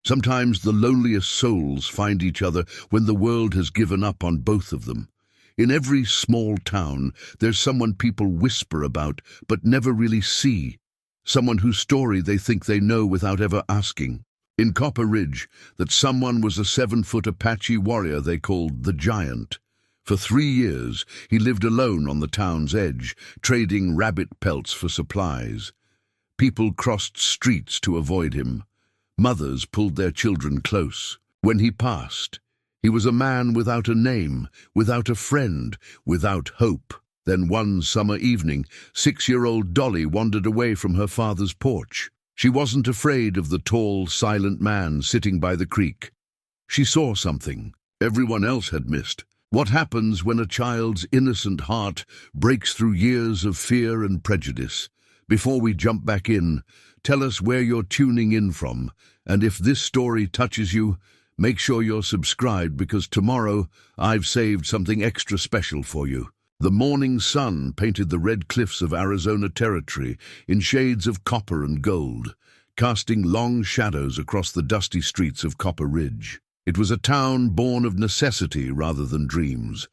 Sometimes the loneliest souls find each other when the world has given up on both of them. In every small town, there's someone people whisper about but never really see. Someone whose story they think they know without ever asking. In Copper Ridge, that someone was a 7-foot Apache warrior they called the Giant. For 3 years, he lived alone on the town's edge, trading rabbit pelts for supplies. People crossed streets to avoid him. Mothers pulled their children close. When he passed, he was a man without a name, without a friend, without hope. Then one summer evening, 6-year-old Dolly wandered away from her father's porch. She wasn't afraid of the tall, silent man sitting by the creek. She saw something everyone else had missed. What happens when a child's innocent heart breaks through years of fear and prejudice? Before we jump back in, tell us where you're tuning in from, and if this story touches you, make sure you're subscribed because tomorrow I've saved something extra special for you. The morning sun painted the red cliffs of Arizona Territory in shades of copper and gold, casting long shadows across the dusty streets of Copper Ridge. It was a town born of necessity rather than dreams,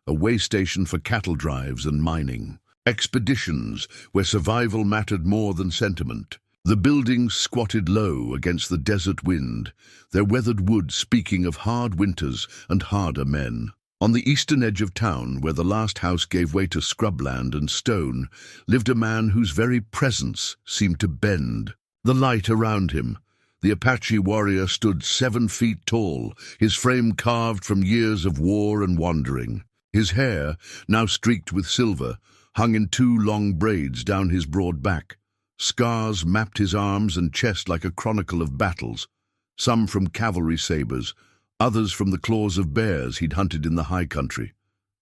a way station for cattle drives and mining, expeditions where survival mattered more than sentiment. The buildings squatted low against the desert wind, their weathered wood speaking of hard winters and harder men. On the eastern edge of town, where the last house gave way to scrubland and stone, lived a man whose very presence seemed to bend. The light around him, the Apache warrior stood 7 feet tall, his frame carved from years of war and wandering. His hair, now streaked with silver, hung in 2 long braids down his broad back. Scars mapped his arms and chest like a chronicle of battles, some from cavalry sabers, others from the claws of bears he'd hunted in the high country.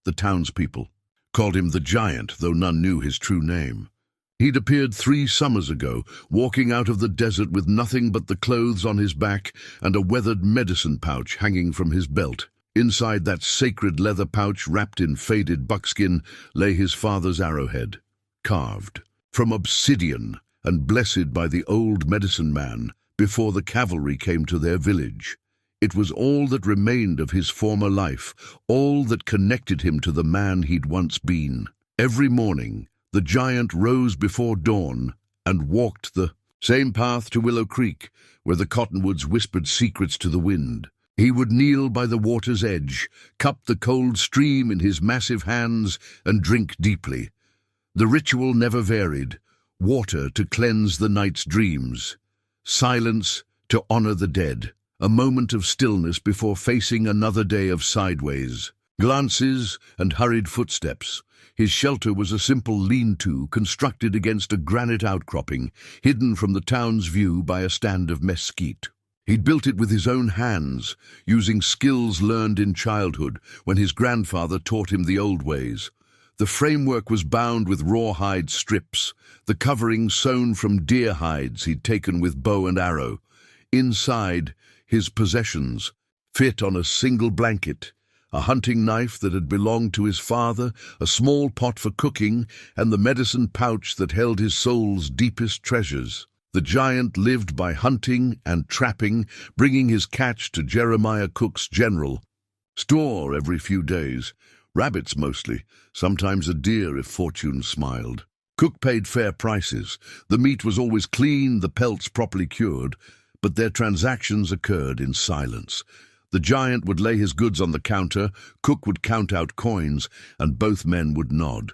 The townspeople called him the Giant, though none knew his true name. He'd appeared 3 summers ago, walking out of the desert with nothing but the clothes on his back and a weathered medicine pouch hanging from his belt. Inside that sacred leather pouch, wrapped in faded buckskin, lay his father's arrowhead, carved from obsidian and blessed by the old medicine man before the cavalry came to their village. It was all that remained of his former life, all that connected him to the man he'd once been. Every morning, the Giant rose before dawn and walked the same path to Willow Creek, where the cottonwoods whispered secrets to the wind. He would kneel by the water's edge, cup the cold stream in his massive hands, and drink deeply. The ritual never varied: water to cleanse the night's dreams, silence to honor the dead, a moment of stillness before facing another day of sideways. Glances and hurried footsteps. His shelter was a simple lean-to constructed against a granite outcropping, hidden from the town's view by a stand of mesquite. He'd built it with his own hands, using skills learned in childhood when his grandfather taught him the old ways. The framework was bound with rawhide strips, the covering sewn from deer hides he'd taken with bow and arrow. Inside, his possessions, fit on a single blanket: a hunting knife that had belonged to his father, a small pot for cooking, and the medicine pouch that held his soul's deepest treasures. The Giant lived by hunting and trapping, bringing his catch to Jeremiah Cook's general store every few days. Rabbits mostly, sometimes a deer if fortune smiled. Cook paid fair prices. The meat was always clean, the pelts properly cured, but their transactions occurred in silence. The Giant would lay his goods on the counter, Cook would count out coins, and both men would nod.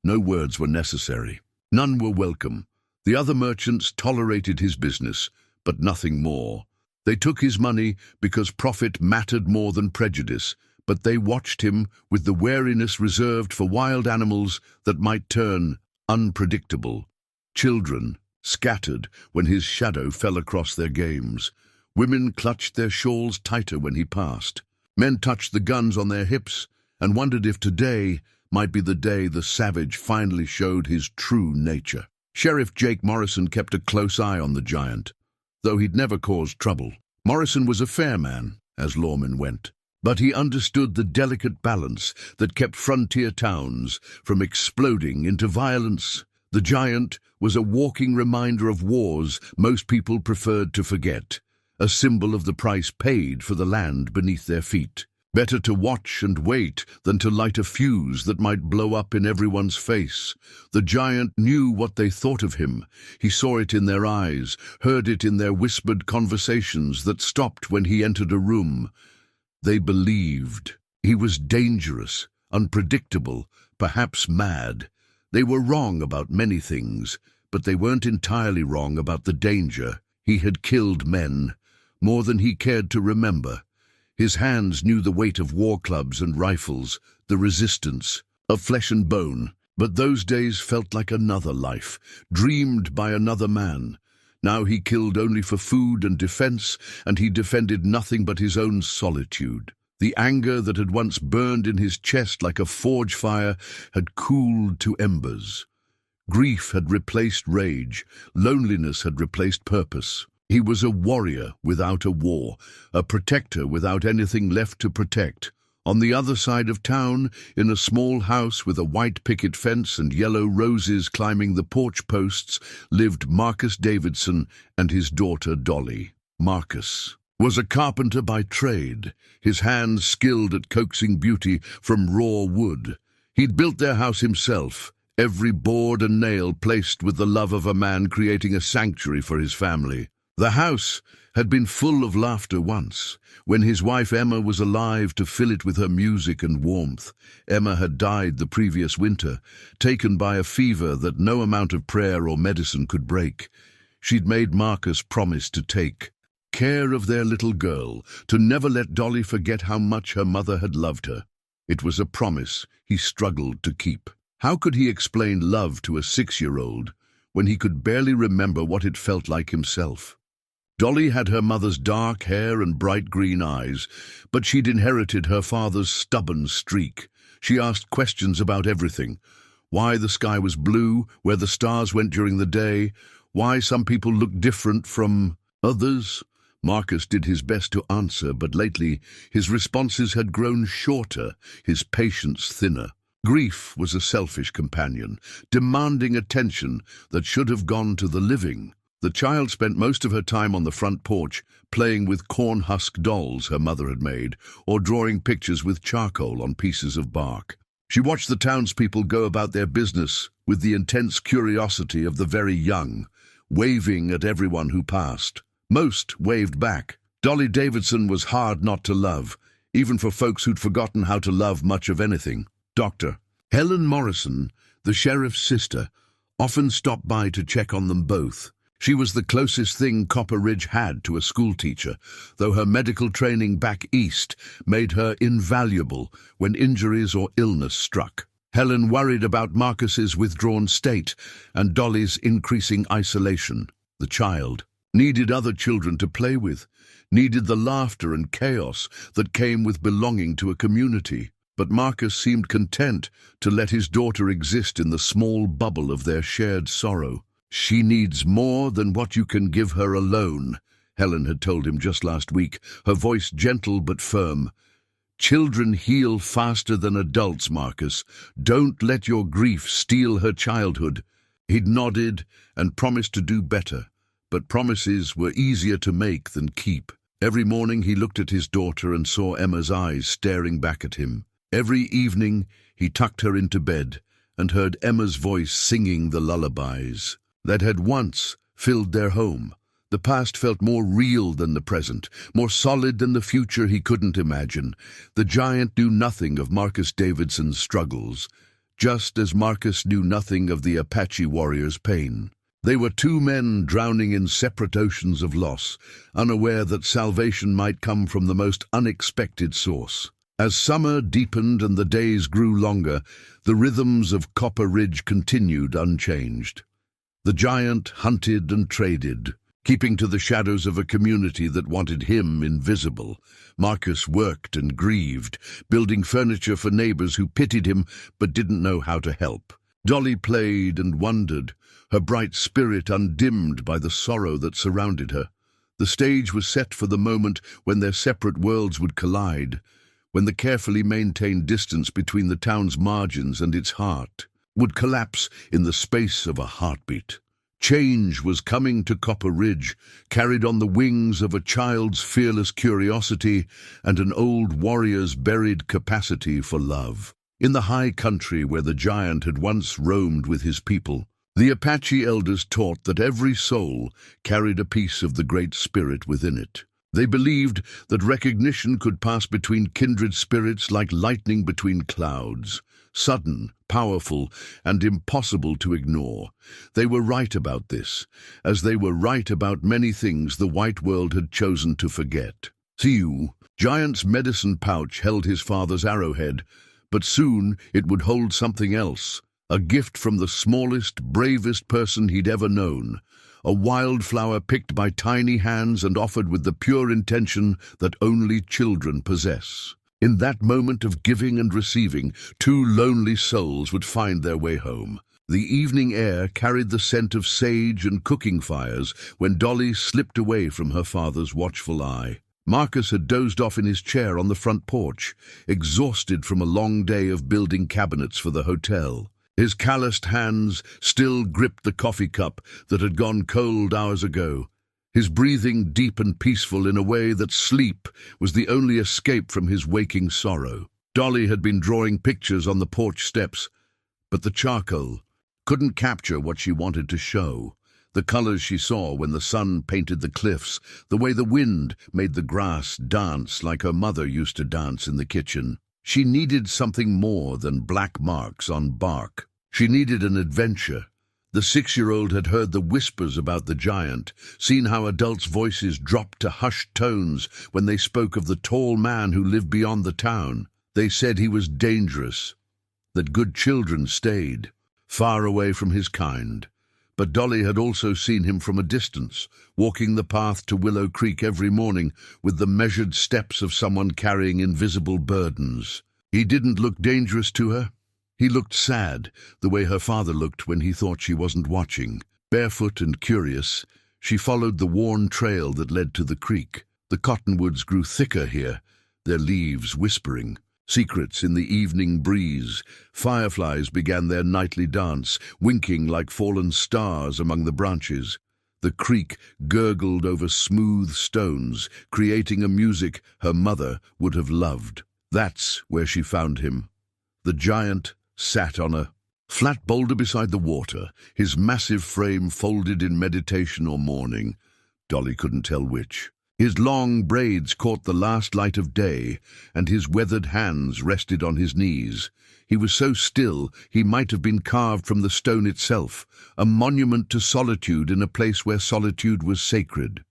No words were necessary. None were welcome. The other merchants tolerated his business, but nothing more. They took his money because profit mattered more than prejudice, but they watched him with the wariness reserved for wild animals that might turn unpredictable. Children scattered when his shadow fell across their games. Women clutched their shawls tighter when he passed. Men touched the guns on their hips and wondered if today might be the day the savage finally showed his true nature. Sheriff Jake Morrison kept a close eye on the Giant, though he'd never caused trouble. Morrison was a fair man, as lawmen went, but he understood the delicate balance that kept frontier towns from exploding into violence. The Giant was a walking reminder of wars most people preferred to forget. a symbol of the price paid for the land beneath their feet. Better to watch and wait than to light a fuse that might blow up in everyone's face. The giant knew what they thought of him. He saw it in their eyes, heard it in their whispered conversations that stopped when he entered a room. They believed. He was dangerous, unpredictable, perhaps mad. They were wrong about many things, but they weren't entirely wrong about the danger. He had killed men, more than he cared to remember. His hands knew the weight of war clubs and rifles, the resistance, of flesh and bone. But those days felt like another life, dreamed by another man. Now he killed only for food and defense, and he defended nothing but his own solitude. The anger that had once burned in his chest like a forge fire had cooled to embers. Grief had replaced rage, loneliness had replaced purpose. He was a warrior without a war, a protector without anything left to protect. On the other side of town, in a small house with a white picket fence and yellow roses climbing the porch posts, lived Marcus Davidson and his daughter Dolly. Marcus was a carpenter by trade, his hands skilled at coaxing beauty from raw wood. He'd built their house himself, every board and nail placed with the love of a man creating a sanctuary for his family. The house had been full of laughter once, when his wife Emma was alive to fill it with her music and warmth. Emma had died the previous winter, taken by a fever that no amount of prayer or medicine could break. She'd made Marcus promise to take care of their little girl, to never let Dolly forget how much her mother had loved her. It was a promise he struggled to keep. How could he explain love to a 6-year-old when he could barely remember what it felt like himself? Dolly had her mother's dark hair and bright green eyes, but she'd inherited her father's stubborn streak. She asked questions about everything. Why the sky was blue, where the stars went during the day, why some people looked different from others. Marcus did his best to answer, but lately his responses had grown shorter, his patience thinner. Grief was a selfish companion, demanding attention that should have gone to the living. The child spent most of her time on the front porch, playing with corn-husk dolls her mother had made, or drawing pictures with charcoal on pieces of bark. She watched the townspeople go about their business with the intense curiosity of the very young, waving at everyone who passed. Most waved back. Dolly Davidson was hard not to love, even for folks who'd forgotten how to love much of anything. Dr. Helen Morrison, the sheriff's sister, often stopped by to check on them both. She was the closest thing Copper Ridge had to a schoolteacher, though her medical training back east made her invaluable when injuries or illness struck. Helen worried about Marcus's withdrawn state and Dolly's increasing isolation. The child needed other children to play with, needed the laughter and chaos that came with belonging to a community. But Marcus seemed content to let his daughter exist in the small bubble of their shared sorrow. "She needs more than what you can give her alone," Helen had told him just last week, her voice gentle but firm. "Children heal faster than adults, Marcus. Don't let your grief steal her childhood." He'd nodded and promised to do better, but promises were easier to make than keep. Every morning he looked at his daughter and saw Emma's eyes staring back at him. Every evening he tucked her into bed and heard Emma's voice singing the lullabies that had once filled their home. The past felt more real than the present, more solid than the future he couldn't imagine. The giant knew nothing of Marcus Davidson's struggles, just as Marcus knew nothing of the Apache warrior's pain. They were two men drowning in separate oceans of loss, unaware that salvation might come from the most unexpected source. As summer deepened and the days grew longer, the rhythms of Copper Ridge continued unchanged. The giant hunted and traded, keeping to the shadows of a community that wanted him invisible. Marcus worked and grieved, building furniture for neighbors who pitied him but didn't know how to help. Dolly played and wondered, her bright spirit undimmed by the sorrow that surrounded her. The stage was set for the moment when their separate worlds would collide, when the carefully maintained distance between the town's margins and its heart would collapse in the space of a heartbeat. Change was coming to Copper Ridge, carried on the wings of a child's fearless curiosity and an old warrior's buried capacity for love. In the high country where the giant had once roamed with his people, the Apache elders taught that every soul carried a piece of the Great Spirit within it. They believed that recognition could pass between kindred spirits like lightning between clouds, sudden, powerful, and impossible to ignore. They were right about this, as they were right about many things the white world had chosen to forget. Tiu, Giant's medicine pouch, held his father's arrowhead, but soon it would hold something else, a gift from the smallest, bravest person he'd ever known, a wildflower picked by tiny hands and offered with the pure intention that only children possess. In that moment of giving and receiving, two lonely souls would find their way home. The evening air carried the scent of sage and cooking fires when Dolly slipped away from her father's watchful eye. Marcus had dozed off in his chair on the front porch, exhausted from a long day of building cabinets for the hotel. His calloused hands still gripped the coffee cup that had gone cold hours ago, his breathing deep and peaceful in a way that sleep was the only escape from his waking sorrow. Dolly had been drawing pictures on the porch steps, but the charcoal couldn't capture what she wanted to show. The colors she saw when the sun painted the cliffs, the way the wind made the grass dance like her mother used to dance in the kitchen. She needed something more than black marks on bark. She needed an adventure. The 6-year-old had heard the whispers about the giant, seen how adults' voices dropped to hushed tones when they spoke of the tall man who lived beyond the town. They said he was dangerous, that good children stayed far away from his kind. But Dolly had also seen him from a distance, walking the path to Willow Creek every morning with the measured steps of someone carrying invisible burdens. He didn't look dangerous to her. He looked sad, the way her father looked when he thought she wasn't watching. Barefoot and curious, she followed the worn trail that led to the creek. The cottonwoods grew thicker here, their leaves whispering. Secrets in the evening breeze. Fireflies began their nightly dance, winking like fallen stars among the branches. The creek gurgled over smooth stones, creating a music her mother would have loved. That's where she found him. The giant sat on a flat boulder beside the water, his massive frame folded in meditation or mourning. Dolly couldn't tell which. His long braids caught the last light of day, and his weathered hands rested on his knees. He was so still he might have been carved from the stone itself, a monument to solitude in a place where solitude was sacred.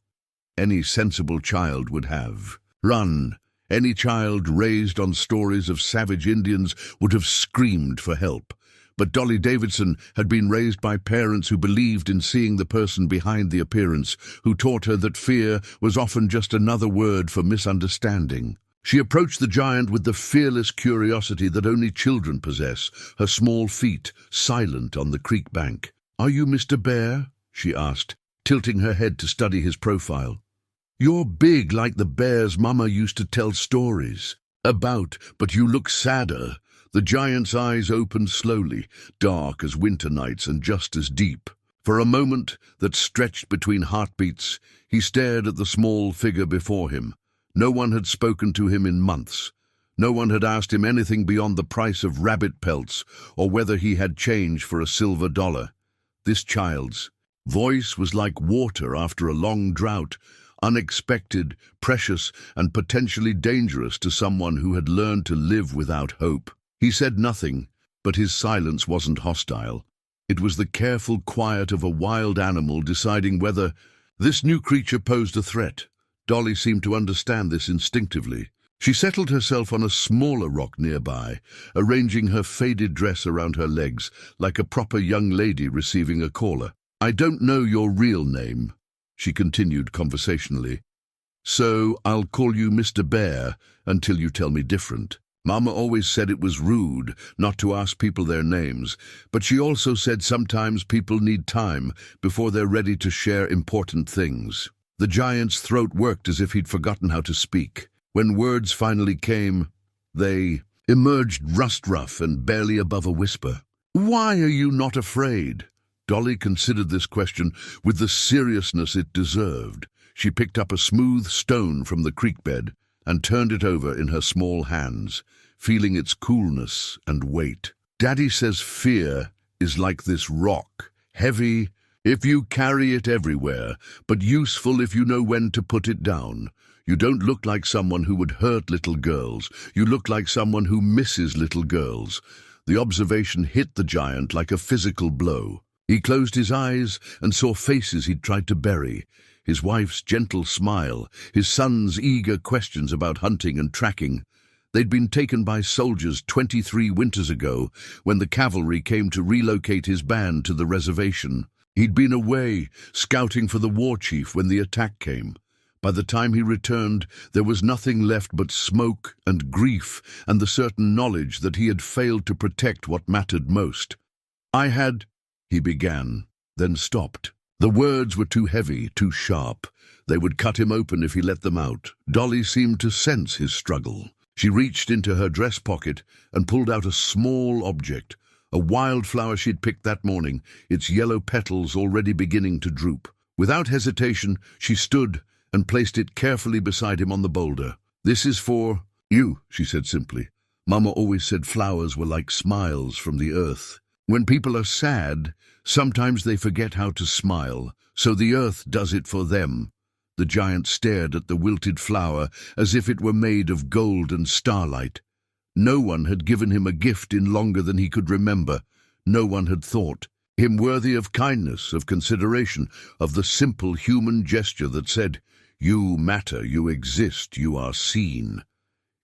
Any sensible child would have run. Any child raised on stories of savage Indians would have screamed for help. But Dolly Davidson had been raised by parents who believed in seeing the person behind the appearance, who taught her that fear was often just another word for misunderstanding. She approached the giant with the fearless curiosity that only children possess, her small feet silent on the creek bank. "Are you Mr. Bear?" she asked, tilting her head to study his profile. "You're big like the bears Mama used to tell stories about, but you look sadder." The giant's eyes opened slowly, dark as winter nights and just as deep. For a moment that stretched between heartbeats, he stared at the small figure before him. No one had spoken to him in months. No one had asked him anything beyond the price of rabbit pelts or whether he had change for a silver dollar. This child's voice was like water after a long drought, unexpected, precious, and potentially dangerous to someone who had learned to live without hope. He said nothing, but his silence wasn't hostile. It was the careful quiet of a wild animal deciding whether this new creature posed a threat. Dolly seemed to understand this instinctively. She settled herself on a smaller rock nearby, arranging her faded dress around her legs like a proper young lady receiving a caller. "I don't know your real name," she continued conversationally, "so I'll call you Mr. Bear until you tell me different. Mama always said it was rude not to ask people their names, but she also said sometimes people need time before they're ready to share important things." The giant's throat worked as if he'd forgotten how to speak. When words finally came, they emerged rust-rough and barely above a whisper. "Why are you not afraid?" Dolly considered this question with the seriousness it deserved. She picked up a smooth stone from the creek bed and turned it over in her small hands, feeling its coolness and weight. Daddy says fear is like this rock, heavy if you carry it everywhere, but useful if you know when to put it down. You don't look like someone who would hurt little girls. You look like someone who misses little girls. The observation hit the giant like a physical blow. He closed his eyes and saw faces he'd tried to bury. His wife's gentle smile, his son's eager questions about hunting and tracking. They'd been taken by soldiers 23 winters ago when the cavalry came to relocate his band to the reservation. He'd been away, scouting for the war chief when the attack came. By the time he returned, there was nothing left but smoke and grief and the certain knowledge that he had failed to protect what mattered most. He began, then stopped. The words were too heavy, too sharp. They would cut him open if he let them out. Dolly seemed to sense his struggle. She reached into her dress pocket and pulled out a small object, a wildflower she'd picked that morning, its yellow petals already beginning to droop. Without hesitation, she stood and placed it carefully beside him on the boulder. "This is for you," she said simply. Mama always said flowers were like smiles from the earth. When people are sad, sometimes they forget how to smile, so the earth does it for them. The giant stared at the wilted flower as if it were made of gold and starlight. No one had given him a gift in longer than he could remember. No one had thought him worthy of kindness, of consideration, of the simple human gesture that said, "You matter, you exist, you are seen."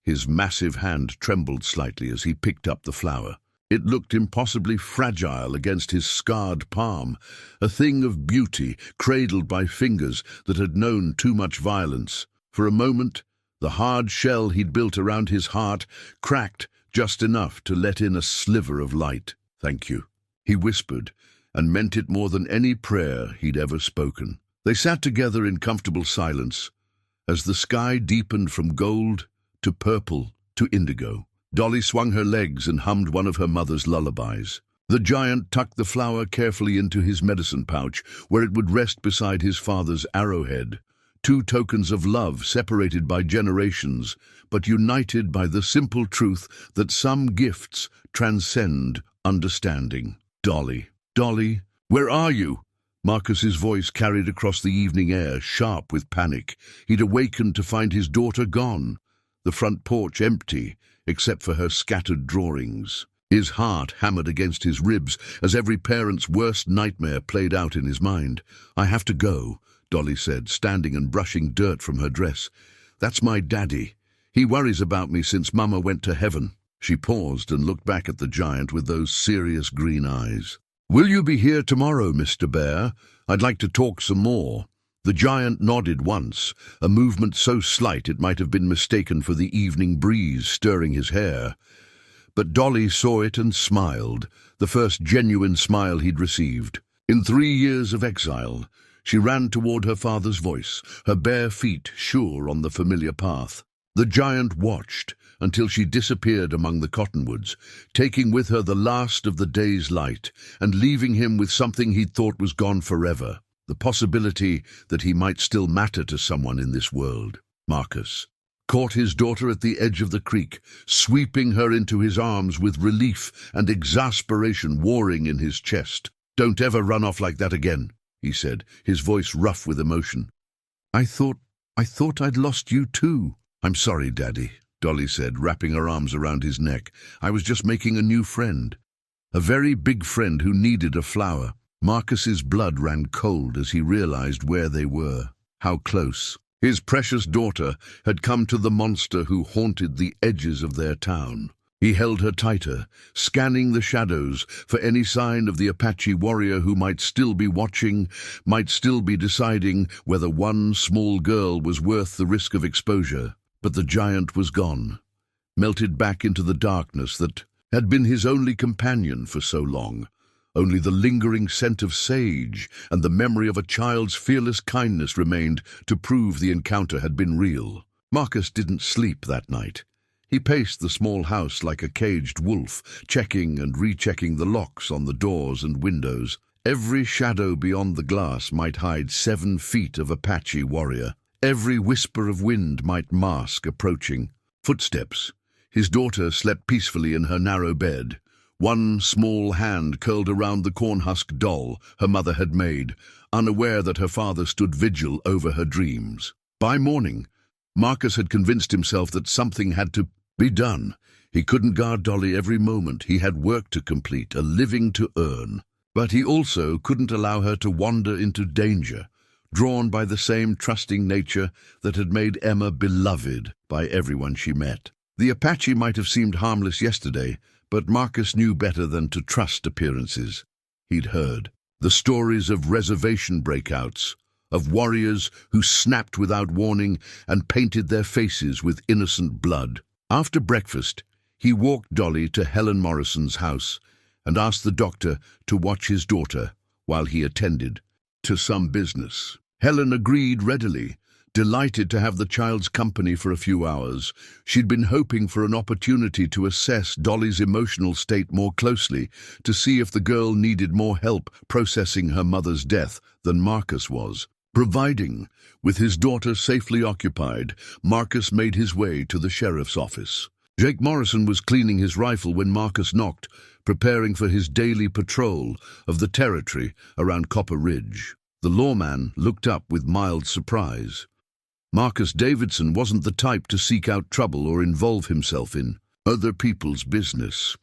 His massive hand trembled slightly as he picked up the flower. It looked impossibly fragile against his scarred palm, a thing of beauty cradled by fingers that had known too much violence. For a moment, the hard shell he'd built around his heart cracked just enough to let in a sliver of light. "Thank you," he whispered, and meant it more than any prayer he'd ever spoken. They sat together in comfortable silence as the sky deepened from gold to purple to indigo. Dolly swung her legs and hummed one of her mother's lullabies. The giant tucked the flower carefully into his medicine pouch, where it would rest beside his father's arrowhead. Two tokens of love separated by generations, but united by the simple truth that some gifts transcend understanding. "Dolly, Dolly, where are you?" Marcus's voice carried across the evening air, sharp with panic. He'd awakened to find his daughter gone, the front porch empty, except for her scattered drawings. His heart hammered against his ribs as every parent's worst nightmare played out in his mind. "I have to go," Dolly said, standing and brushing dirt from her dress. "That's my daddy. He worries about me since Mama went to heaven." She paused and looked back at the giant with those serious green eyes. "Will you be here tomorrow, Mr. Bear? I'd like to talk some more." The giant nodded once, a movement so slight it might have been mistaken for the evening breeze stirring his hair. But Dolly saw it and smiled, the first genuine smile he'd received. In 3 years of exile, she ran toward her father's voice, her bare feet sure on the familiar path. The giant watched until she disappeared among the cottonwoods, taking with her the last of the day's light and leaving him with something he'd thought was gone forever. The possibility that he might still matter to someone in this world. Marcus caught his daughter at the edge of the creek, sweeping her into his arms with relief and exasperation warring in his chest. "Don't ever run off like that again," he said, his voice rough with emotion. I thought I'd lost you too." "I'm sorry, Daddy," Dolly said, wrapping her arms around his neck. "I was just making a new friend. A very big friend who needed a flower." Marcus's blood ran cold as he realized where they were, how close. His precious daughter had come to the monster who haunted the edges of their town. He held her tighter, scanning the shadows for any sign of the Apache warrior who might still be watching, might still be deciding whether one small girl was worth the risk of exposure. But the giant was gone, melted back into the darkness that had been his only companion for so long. Only the lingering scent of sage and the memory of a child's fearless kindness remained to prove the encounter had been real. Marcus didn't sleep that night. He paced the small house like a caged wolf, checking and rechecking the locks on the doors and windows. Every shadow beyond the glass might hide 7 feet of Apache warrior. Every whisper of wind might mask approaching footsteps. His daughter slept peacefully in her narrow bed. One small hand curled around the cornhusk doll her mother had made, unaware that her father stood vigil over her dreams. By morning, Marcus had convinced himself that something had to be done. He couldn't guard Dolly every moment. He had work to complete, a living to earn. But he also couldn't allow her to wander into danger, drawn by the same trusting nature that had made Emma beloved by everyone she met. The Apache might have seemed harmless yesterday, but Marcus knew better than to trust appearances. He'd heard the stories of reservation breakouts, of warriors who snapped without warning and painted their faces with innocent blood. After breakfast, he walked Dolly to Helen Morrison's house and asked the doctor to watch his daughter while he attended to some business. Helen agreed readily, delighted to have the child's company for a few hours. She'd been hoping for an opportunity to assess Dolly's emotional state more closely, to see if the girl needed more help processing her mother's death than Marcus was providing. With his daughter safely occupied, Marcus made his way to the sheriff's office. Jake Morrison was cleaning his rifle when Marcus knocked, preparing for his daily patrol of the territory around Copper Ridge. The lawman looked up with mild surprise. Marcus Davidson wasn't the type to seek out trouble or involve himself in other people's business.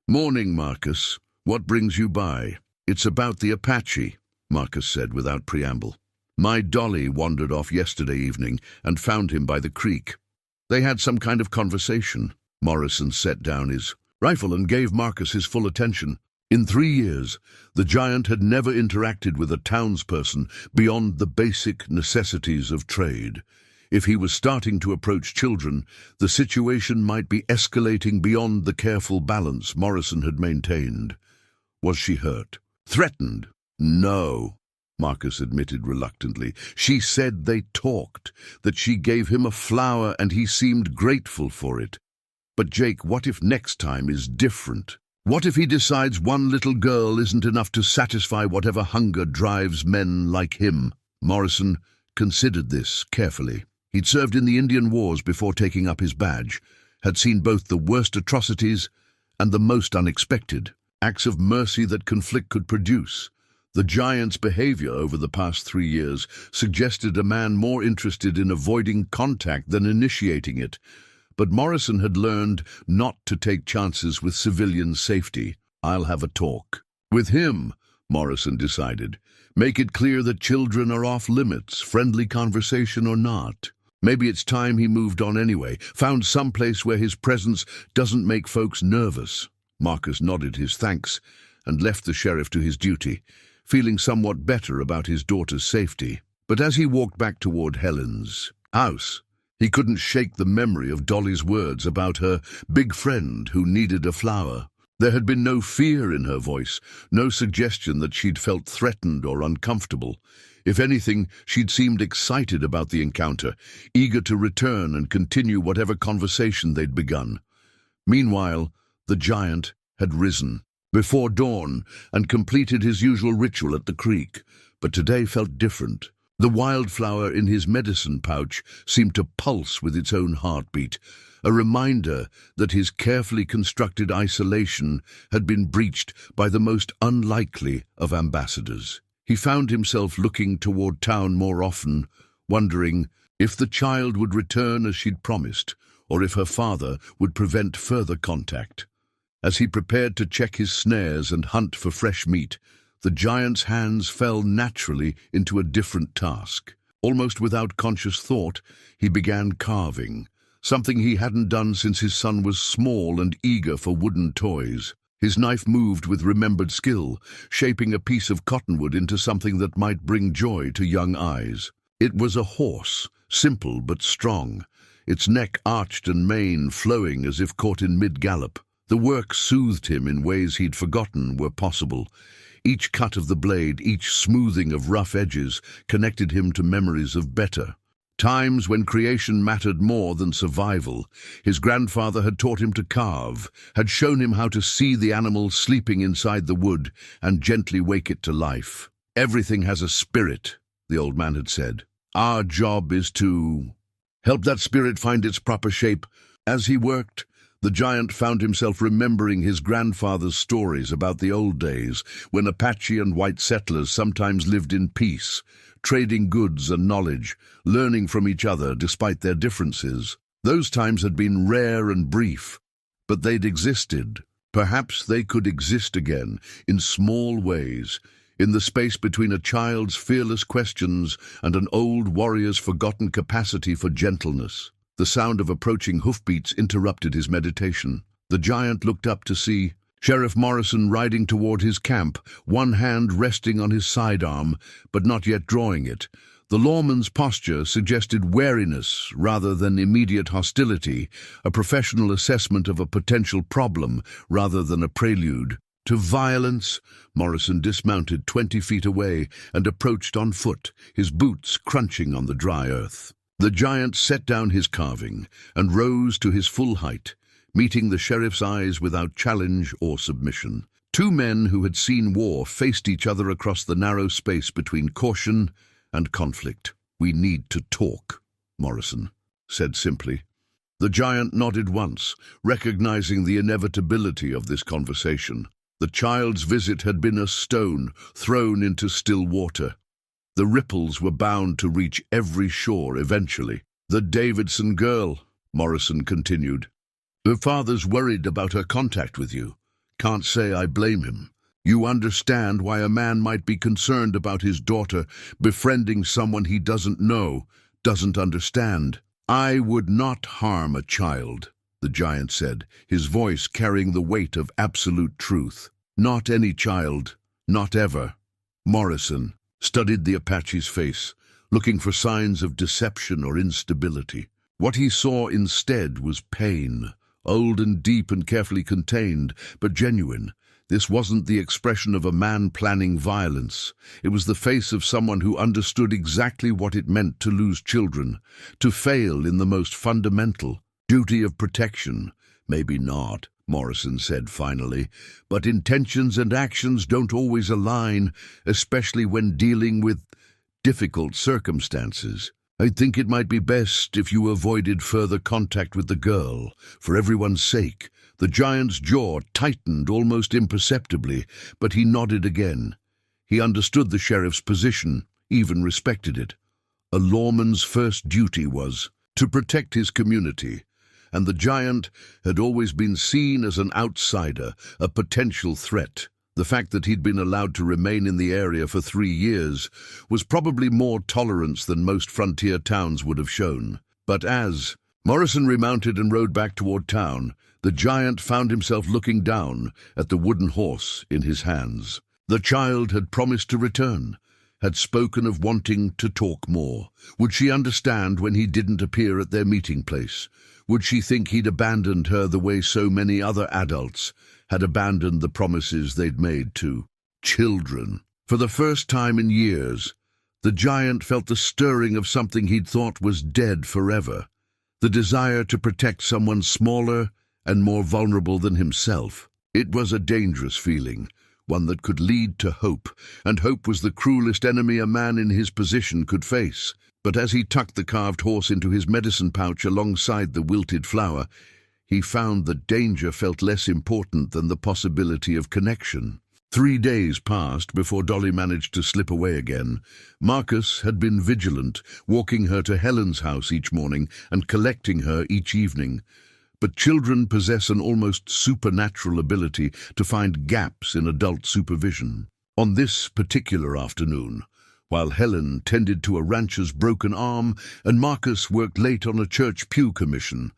"Morning, Marcus. What brings you by?" "It's about the Apache," Marcus said without preamble. "My Dolly wandered off yesterday evening and found him by the creek." They had some kind of conversation. Morrison set down his rifle and gave Marcus his full attention. In 3 years, the giant had never interacted with a townsperson beyond the basic necessities of trade. If he was starting to approach children, the situation might be escalating beyond the careful balance Morrison had maintained. Was she hurt? Threatened? No, Marcus admitted reluctantly. She said they talked, that she gave him a flower and he seemed grateful for it. But Jake, what if next time is different? What if he decides one little girl isn't enough to satisfy whatever hunger drives men like him? Morrison considered this carefully. He'd served in the Indian Wars before taking up his badge, had seen both the worst atrocities and the most unexpected, acts of mercy that conflict could produce. The giant's behavior over the past 3 years suggested a man more interested in avoiding contact than initiating it. But Morrison had learned not to take chances with civilian safety. "I'll have a talk with him," Morrison decided. "Make it clear that children are off limits, friendly conversation or not. Maybe it's time he moved on anyway, found some place where his presence doesn't make folks nervous." Marcus nodded his thanks and left the sheriff to his duty, feeling somewhat better about his daughter's safety. But as he walked back toward Helen's house, he couldn't shake the memory of Dolly's words about her big friend who needed a flower. There had been no fear in her voice, no suggestion that she'd felt threatened or uncomfortable. If anything, she'd seemed excited about the encounter, eager to return and continue whatever conversation they'd begun. Meanwhile, the giant had risen before dawn and completed his usual ritual at the creek, but today felt different. The wildflower in his medicine pouch seemed to pulse with its own heartbeat, a reminder that his carefully constructed isolation had been breached by the most unlikely of ambassadors. He found himself looking toward town more often, wondering if the child would return as she'd promised, or if her father would prevent further contact. As he prepared to check his snares and hunt for fresh meat, the giant's hands fell naturally into a different task. Almost without conscious thought, he began carving, something he hadn't done since his son was small and eager for wooden toys. His knife moved with remembered skill, shaping a piece of cottonwood into something that might bring joy to young eyes. It was a horse, simple but strong, its neck arched and mane flowing as if caught in mid-gallop. The work soothed him in ways he'd forgotten were possible. Each cut of the blade, each smoothing of rough edges, connected him to memories of better Times when creation mattered more than survival. His grandfather had taught him to carve, had shown him how to see the animal sleeping inside the wood and gently wake it to life. "Everything has a spirit," the old man had said. "Our job is to help that spirit find its proper shape." As he worked, the giant found himself remembering his grandfather's stories about the old days, when Apache and white settlers sometimes lived in peace, trading goods and knowledge, learning from each other despite their differences. Those times had been rare and brief, but they'd existed. Perhaps they could exist again, in small ways, in the space between a child's fearless questions and an old warrior's forgotten capacity for gentleness. The sound of approaching hoofbeats interrupted his meditation. The giant looked up to see Sheriff Morrison riding toward his camp, one hand resting on his sidearm, but not yet drawing it. The lawman's posture suggested wariness rather than immediate hostility, a professional assessment of a potential problem rather than a prelude to violence. Morrison dismounted 20 feet away and approached on foot, his boots crunching on the dry earth. The giant set down his carving and rose to his full height, meeting the sheriff's eyes without challenge or submission. Two men who had seen war faced each other across the narrow space between caution and conflict. "We need to talk," Morrison said simply. The giant nodded once, recognizing the inevitability of this conversation. The child's visit had been a stone thrown into still water. The ripples were bound to reach every shore eventually. "The Davidson girl," Morrison continued. "Her father's worried about her contact with you. Can't say I blame him. You understand why a man might be concerned about his daughter befriending someone he doesn't know, doesn't understand." "I would not harm a child," the giant said, his voice carrying the weight of absolute truth. "Not any child, not ever." Morrison studied the Apache's face, looking for signs of deception or instability. What he saw instead was pain, old and deep and carefully contained, but genuine. This wasn't the expression of a man planning violence. It was the face of someone who understood exactly what it meant to lose children, to fail in the most fundamental duty of protection. "Maybe not," Morrison said finally, "but intentions and actions don't always align, especially when dealing with difficult circumstances. I think it might be best if you avoided further contact with the girl, for everyone's sake." The giant's jaw tightened almost imperceptibly, but he nodded again. He understood the sheriff's position, even respected it. A lawman's first duty was to protect his community, and the giant had always been seen as an outsider, a potential threat. The fact that he'd been allowed to remain in the area for 3 years was probably more tolerance than most frontier towns would have shown. But as Morrison remounted and rode back toward town, the giant found himself looking down at the wooden horse in his hands. The child had promised to return, had spoken of wanting to talk more. Would she understand when he didn't appear at their meeting place? Would she think he'd abandoned her the way so many other adults had abandoned the promises they'd made to children? For the first time in years, the giant felt the stirring of something he'd thought was dead forever, the desire to protect someone smaller and more vulnerable than himself. It was a dangerous feeling, one that could lead to hope, and hope was the cruelest enemy a man in his position could face. But as he tucked the carved horse into his medicine pouch alongside the wilted flower, he found that danger felt less important than the possibility of connection. 3 days passed before Dolly managed to slip away again. Marcus had been vigilant, walking her to Helen's house each morning and collecting her each evening. But children possess an almost supernatural ability to find gaps in adult supervision. On this particular afternoon, while Helen tended to a rancher's broken arm and Marcus worked late on a church pew commission,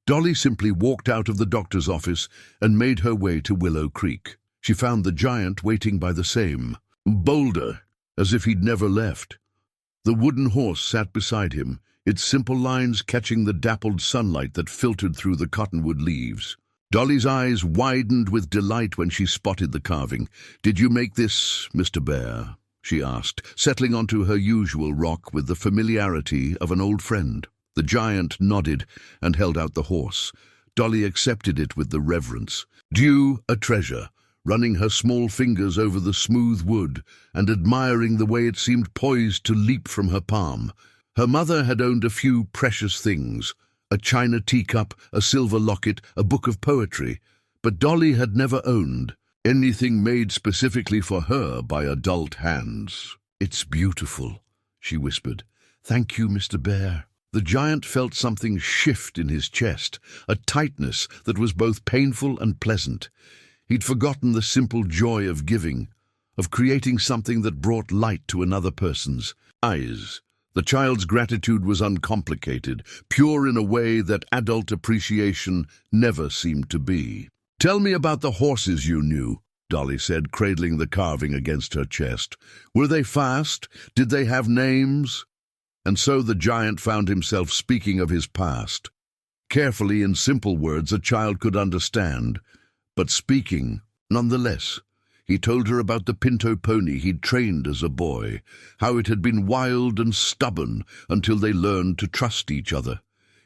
Dolly simply walked out of the doctor's office and made her way to Willow Creek. She found the giant waiting by the same boulder, as if he'd never left. The wooden horse sat beside him, its simple lines catching the dappled sunlight that filtered through the cottonwood leaves. Dolly's eyes widened with delight when she spotted the carving. "Did you make this, Mr. Bear?" she asked, settling onto her usual rock with the familiarity of an old friend. The giant nodded and held out the horse. Dolly accepted it with the reverence. Due a treasure, running her small fingers over the smooth wood and admiring the way it seemed poised to leap from her palm. Her mother had owned a few precious things, a china teacup, a silver locket, a book of poetry, but Dolly had never owned anything made specifically for her by adult hands. "It's beautiful," she whispered. "Thank you, Mr. Bear." The giant felt something shift in his chest, a tightness that was both painful and pleasant. He'd forgotten the simple joy of giving, of creating something that brought light to another person's eyes. The child's gratitude was uncomplicated, pure in a way that adult appreciation never seemed to be. "Tell me about the horses you knew," Dolly said, cradling the carving against her chest. "Were they fast? Did they have names?" And so the giant found himself speaking of his past. Carefully, in simple words a child could understand, but speaking nonetheless. He told her about the pinto pony he'd trained as a boy, how it had been wild and stubborn until they learned to trust each other.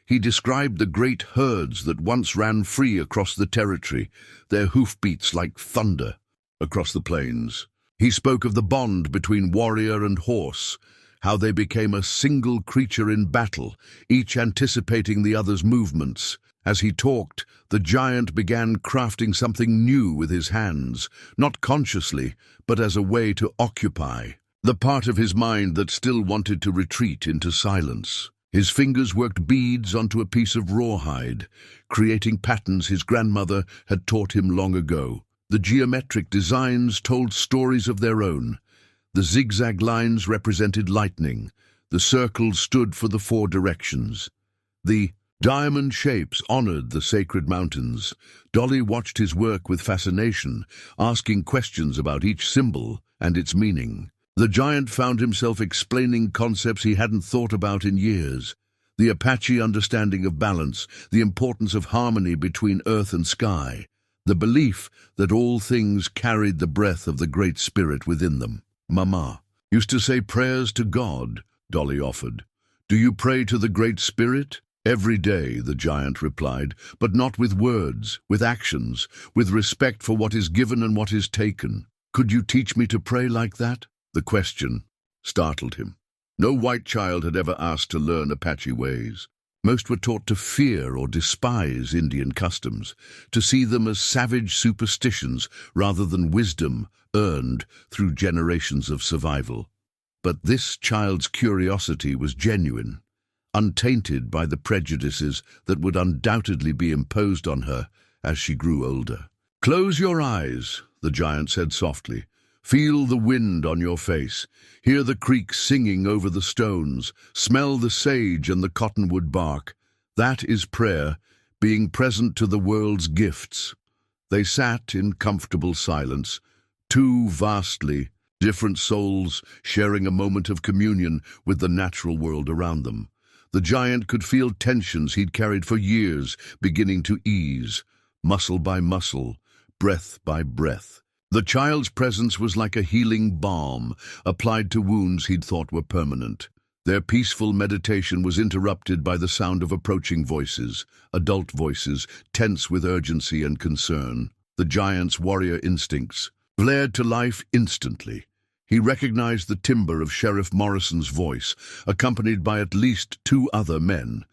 He described the great herds that once ran free across the territory, their hoofbeats like thunder across the plains. He spoke of the bond between warrior and horse, how they became a single creature in battle, each anticipating the other's movements. As he talked, the giant began crafting something new with his hands, not consciously, but as a way to occupy the part of his mind that still wanted to retreat into silence. His fingers worked beads onto a piece of rawhide, creating patterns his grandmother had taught him long ago. The geometric designs told stories of their own. The zigzag lines represented lightning. The circles stood for the 4 directions. The diamond shapes honored the sacred mountains. Dolly watched his work with fascination, asking questions about each symbol and its meaning. The giant found himself explaining concepts he hadn't thought about in years. The Apache understanding of balance, the importance of harmony between earth and sky, the belief that all things carried the breath of the Great Spirit within them. "Mama used to say prayers to God," Dolly offered. "Do you pray to the Great Spirit?" "Every day," the giant replied, "but not with words, with actions, with respect for what is given and what is taken. Could you teach me to pray like that?" The question startled him. No white child had ever asked to learn Apache ways. Most were taught to fear or despise Indian customs, to see them as savage superstitions rather than wisdom earned through generations of survival. But this child's curiosity was genuine, untainted by the prejudices that would undoubtedly be imposed on her as she grew older. "Close your eyes," the giant said softly. "Feel the wind on your face. Hear the creek singing over the stones. Smell the sage and the cottonwood bark. That is prayer, being present to the world's gifts." They sat in comfortable silence, 2 vastly different souls sharing a moment of communion with the natural world around them. The giant could feel tensions he'd carried for years beginning to ease, muscle by muscle, breath by breath. The child's presence was like a healing balm applied to wounds he'd thought were permanent. Their peaceful meditation was interrupted by the sound of approaching voices, adult voices, tense with urgency and concern. The giant's warrior instincts flared to life instantly. He recognized the timbre of Sheriff Morrison's voice, accompanied by at least 2 other men.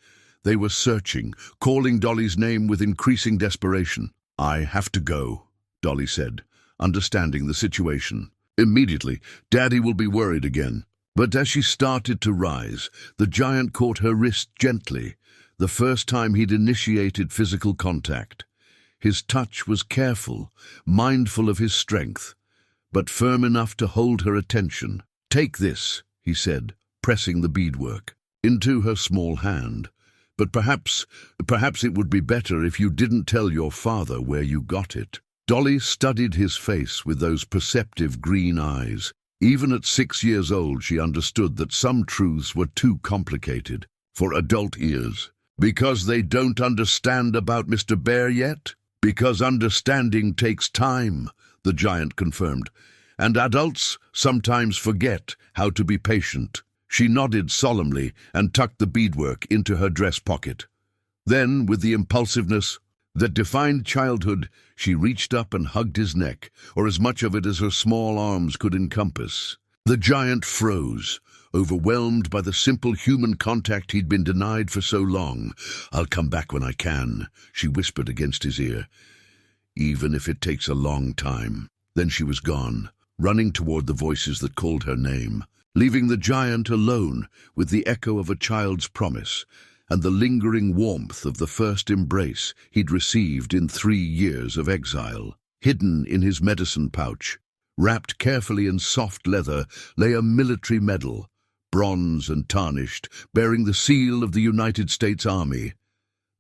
They were searching, calling Dolly's name with increasing desperation. "I have to go," Dolly said, understanding the situation. "Immediately, Daddy will be worried again." But as she started to rise, the giant caught her wrist gently, the first time he'd initiated physical contact. His touch was careful, mindful of his strength, but firm enough to hold her attention. "Take this," he said, pressing the beadwork into her small hand. "But perhaps it would be better if you didn't tell your father where you got it." Dolly studied his face with those perceptive green eyes. Even at 6 years old, she understood that some truths were too complicated for adult ears. "Because they don't understand about Mr. Bear yet? Because understanding takes time," the giant confirmed. and adults sometimes forget how to be patient. She nodded solemnly and tucked the beadwork into her dress pocket. Then, with the impulsiveness that defined childhood, she reached up and hugged his neck, or as much of it as her small arms could encompass. The giant froze, overwhelmed by the simple human contact he'd been denied for so long. "I'll come back when I can," she whispered against his ear, "even if it takes a long time." Then she was gone, running toward the voices that called her name, leaving the giant alone with the echo of a child's promise and the lingering warmth of the first embrace he'd received in 3 years of exile. Hidden in his medicine pouch, wrapped carefully in soft leather, lay a military medal, bronze and tarnished, bearing the seal of the United States Army.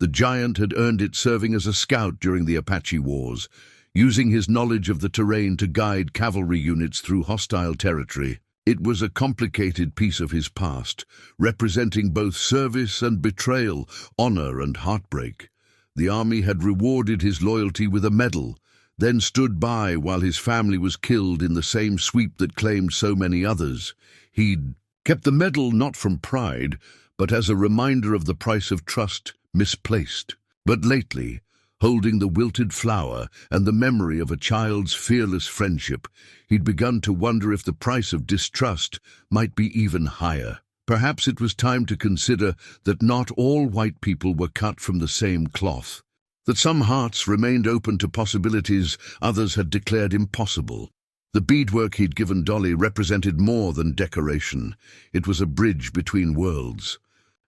The giant had earned it serving as a scout during the Apache Wars, using his knowledge of the terrain to guide cavalry units through hostile territory. It was a complicated piece of his past, representing both service and betrayal, honor and heartbreak. The army had rewarded his loyalty with a medal, then stood by while his family was killed in the same sweep that claimed so many others. He'd kept the medal not from pride, but as a reminder of the price of trust misplaced. But lately, holding the wilted flower and the memory of a child's fearless friendship, he'd begun to wonder if the price of distrust might be even higher. Perhaps it was time to consider that not all white people were cut from the same cloth, that some hearts remained open to possibilities others had declared impossible. The beadwork he'd given Dolly represented more than decoration. It was a bridge between worlds,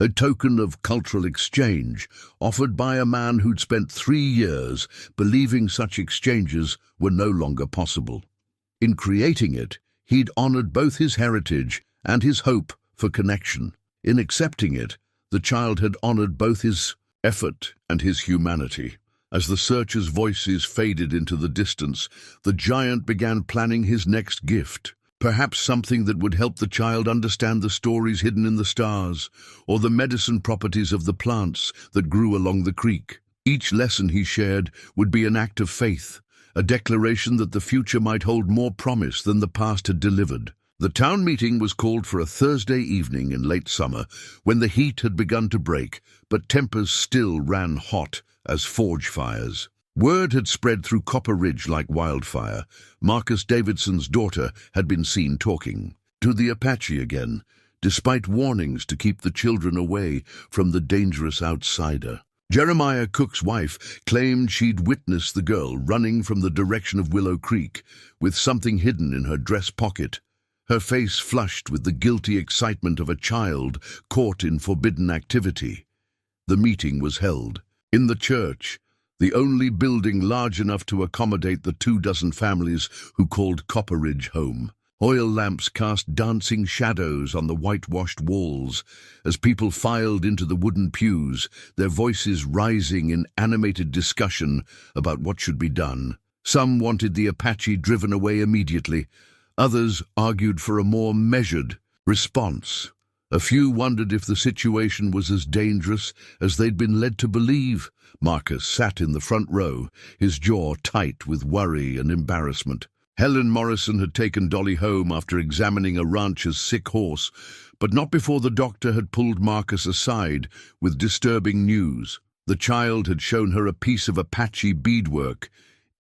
a token of cultural exchange offered by a man who'd spent 3 years believing such exchanges were no longer possible. In creating it, he'd honored both his heritage and his hope for connection. In accepting it, the child had honored both his effort and his humanity. As the searchers' voices faded into the distance, the giant began planning his next gift. Perhaps something that would help the child understand the stories hidden in the stars, or the medicine properties of the plants that grew along the creek. Each lesson he shared would be an act of faith, a declaration that the future might hold more promise than the past had delivered. The town meeting was called for a Thursday evening in late summer, when the heat had begun to break, but tempers still ran hot as forge fires. Word had spread through Copper Ridge like wildfire. Marcus Davidson's daughter had been seen talking to the Apache again, despite warnings to keep the children away from the dangerous outsider. Jeremiah Cook's wife claimed she'd witnessed the girl running from the direction of Willow Creek, with something hidden in her dress pocket, her face flushed with the guilty excitement of a child caught in forbidden activity. The meeting was held in the church, the only building large enough to accommodate the 24 families who called Copper Ridge home. Oil lamps cast dancing shadows on the whitewashed walls as people filed into the wooden pews, their voices rising in animated discussion about what should be done. Some wanted the Apache driven away immediately. Others argued for a more measured response. A few wondered if the situation was as dangerous as they'd been led to believe. Marcus sat in the front row, his jaw tight with worry and embarrassment. Helen Morrison had taken Dolly home after examining a rancher's sick horse, but not before the doctor had pulled Marcus aside with disturbing news. The child had shown her a piece of Apache beadwork,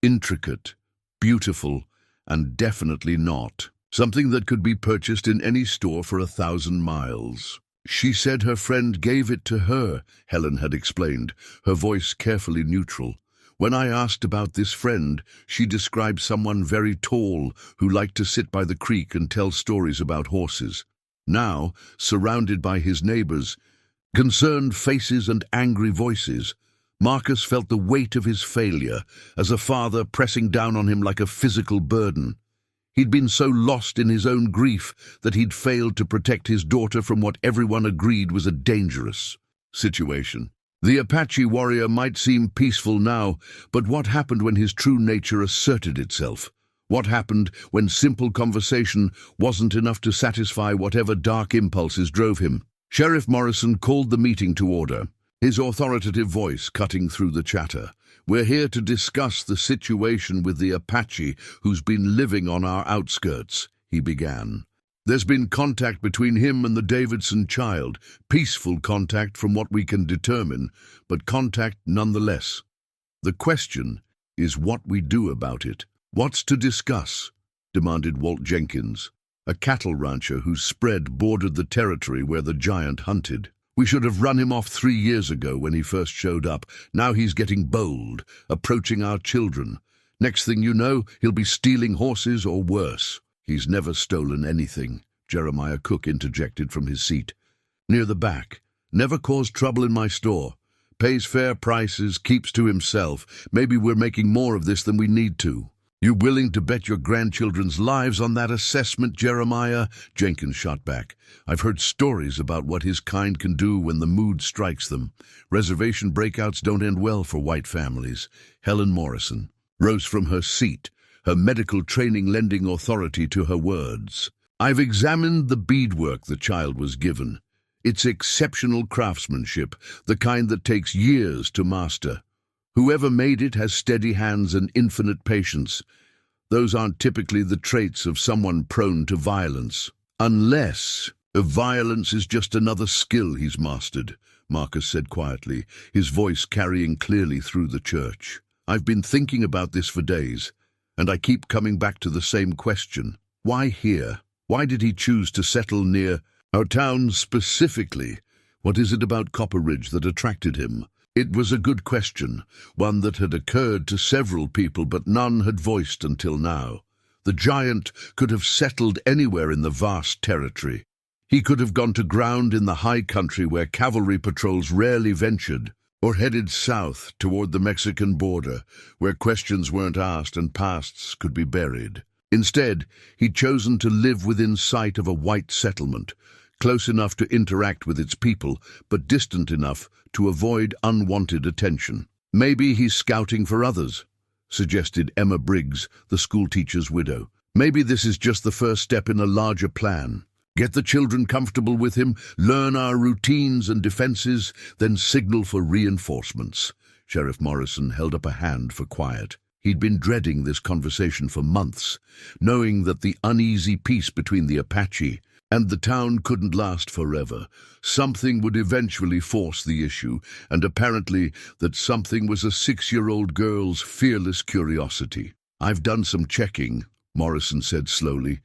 intricate, beautiful, and definitely not something that could be purchased in any store for 1,000 miles. She said her friend gave it to her, Helen had explained, her voice carefully neutral. When I asked about this friend, she described someone very tall who liked to sit by the creek and tell stories about horses. Now, surrounded by his neighbors, concerned faces and angry voices, Marcus felt the weight of his failure as a father pressing down on him like a physical burden. He'd been so lost in his own grief that he'd failed to protect his daughter from what everyone agreed was a dangerous situation. The Apache warrior might seem peaceful now, but what happened when his true nature asserted itself? What happened when simple conversation wasn't enough to satisfy whatever dark impulses drove him? Sheriff Morrison called the meeting to order. his authoritative voice cutting through the chatter. "We're here to discuss the situation with the Apache who's been living on our outskirts," he began. "There's been contact between him and the Davidson child, peaceful contact from what we can determine, but contact nonetheless. The question is what we do about it." "What's to discuss?" demanded Walt Jenkins, a cattle rancher whose spread bordered the territory where the giant hunted. "We should have run him off 3 years ago when he first showed up. Now he's getting bold, approaching our children. Next thing you know, he'll be stealing horses or worse." "He's never stolen anything," Jeremiah Cook interjected from his seat. "Near the back. Never caused trouble in my store. Pays fair prices, keeps to himself. Maybe we're making more of this than we need to." "You willing to bet your grandchildren's lives on that assessment, Jeremiah?" Jenkins shot back. "I've heard stories about what his kind can do when the mood strikes them. Reservation breakouts don't end well for white families." Helen Morrison rose from her seat, her medical training lending authority to her words. "I've examined the beadwork the child was given. It's exceptional craftsmanship, the kind that takes years to master. Whoever made it has steady hands and infinite patience. Those aren't typically the traits of someone prone to violence. Unless violence is just another skill he's mastered," Marcus said quietly, his voice carrying clearly through the church. "I've been thinking about this for days, and I keep coming back to the same question. Why here? Why did he choose to settle near our town specifically? What is it about Copper Ridge that attracted him?" It was a good question, one that had occurred to several people but none had voiced until now. The giant could have settled anywhere in the vast territory. He could have gone to ground in the high country where cavalry patrols rarely ventured, or headed south toward the Mexican border, where questions weren't asked and pasts could be buried. Instead, he'd chosen to live within sight of a white settlement, close enough to interact with its people, but distant enough to avoid unwanted attention. "Maybe he's scouting for others," suggested Emma Briggs, the schoolteacher's widow. "Maybe this is just the first step in a larger plan. Get the children comfortable with him, learn our routines and defenses, then signal for reinforcements." Sheriff Morrison held up a hand for quiet. He'd been dreading this conversation for months, knowing that the uneasy peace between the Apache and the town couldn't last forever. Something would eventually force the issue, and apparently that something was a 6-year-old girl's fearless curiosity. "I've done some checking," Morrison said slowly.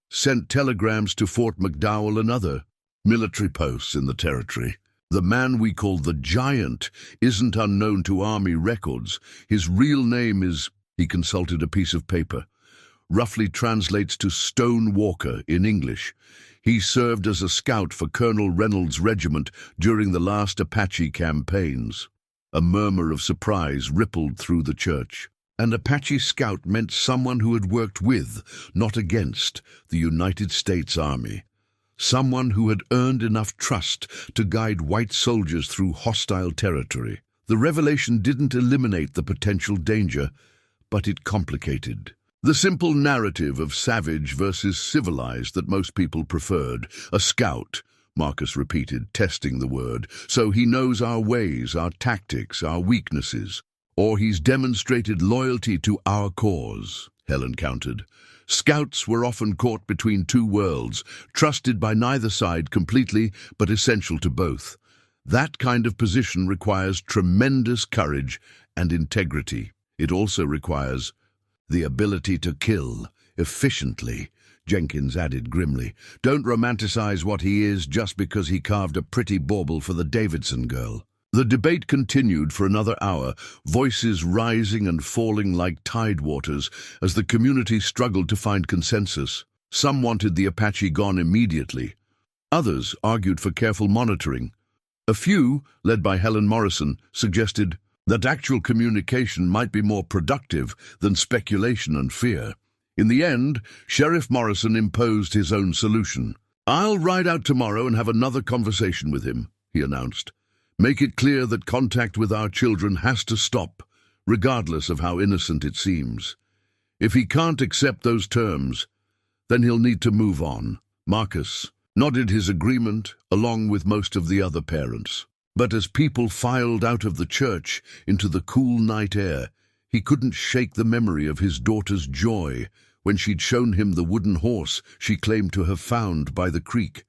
"Sent telegrams to Fort McDowell and other military posts in the territory. The man we call the Giant isn't unknown to Army records. His real name is—" he consulted a piece of paper. "Roughly translates to Stone Walker in English. He served as a scout for Colonel Reynolds' regiment during the last Apache campaigns." A murmur of surprise rippled through the church. An Apache scout meant someone who had worked with, not against, the United States Army. Someone who had earned enough trust to guide white soldiers through hostile territory. The revelation didn't eliminate the potential danger, but it complicated the simple narrative of savage versus civilized that most people preferred. "A scout," Marcus repeated, testing the word. "So he knows our ways, our tactics, our weaknesses. Or he's demonstrated loyalty to our cause," Helen countered. "Scouts were often caught between two worlds, trusted by neither side completely, but essential to both. That kind of position requires tremendous courage and integrity. It also requires the ability to kill efficiently," Jenkins added grimly. "Don't romanticize what he is just because he carved a pretty bauble for the Davidson girl." The debate continued for another hour, voices rising and falling like tidewaters as the community struggled to find consensus. Some wanted the Apache gone immediately. Others argued for careful monitoring. A few, led by Helen Morrison, suggested that actual communication might be more productive than speculation and fear. In the end, Sheriff Morrison imposed his own solution. "I'll ride out tomorrow and have another conversation with him," he announced. "Make it clear that contact with our children has to stop, regardless of how innocent it seems. If he can't accept those terms, then he'll need to move on." Marcus nodded his agreement, along with most of the other parents. But as people filed out of the church into the cool night air, he couldn't shake the memory of his daughter's joy when she'd shown him the wooden horse she claimed to have found by the creek.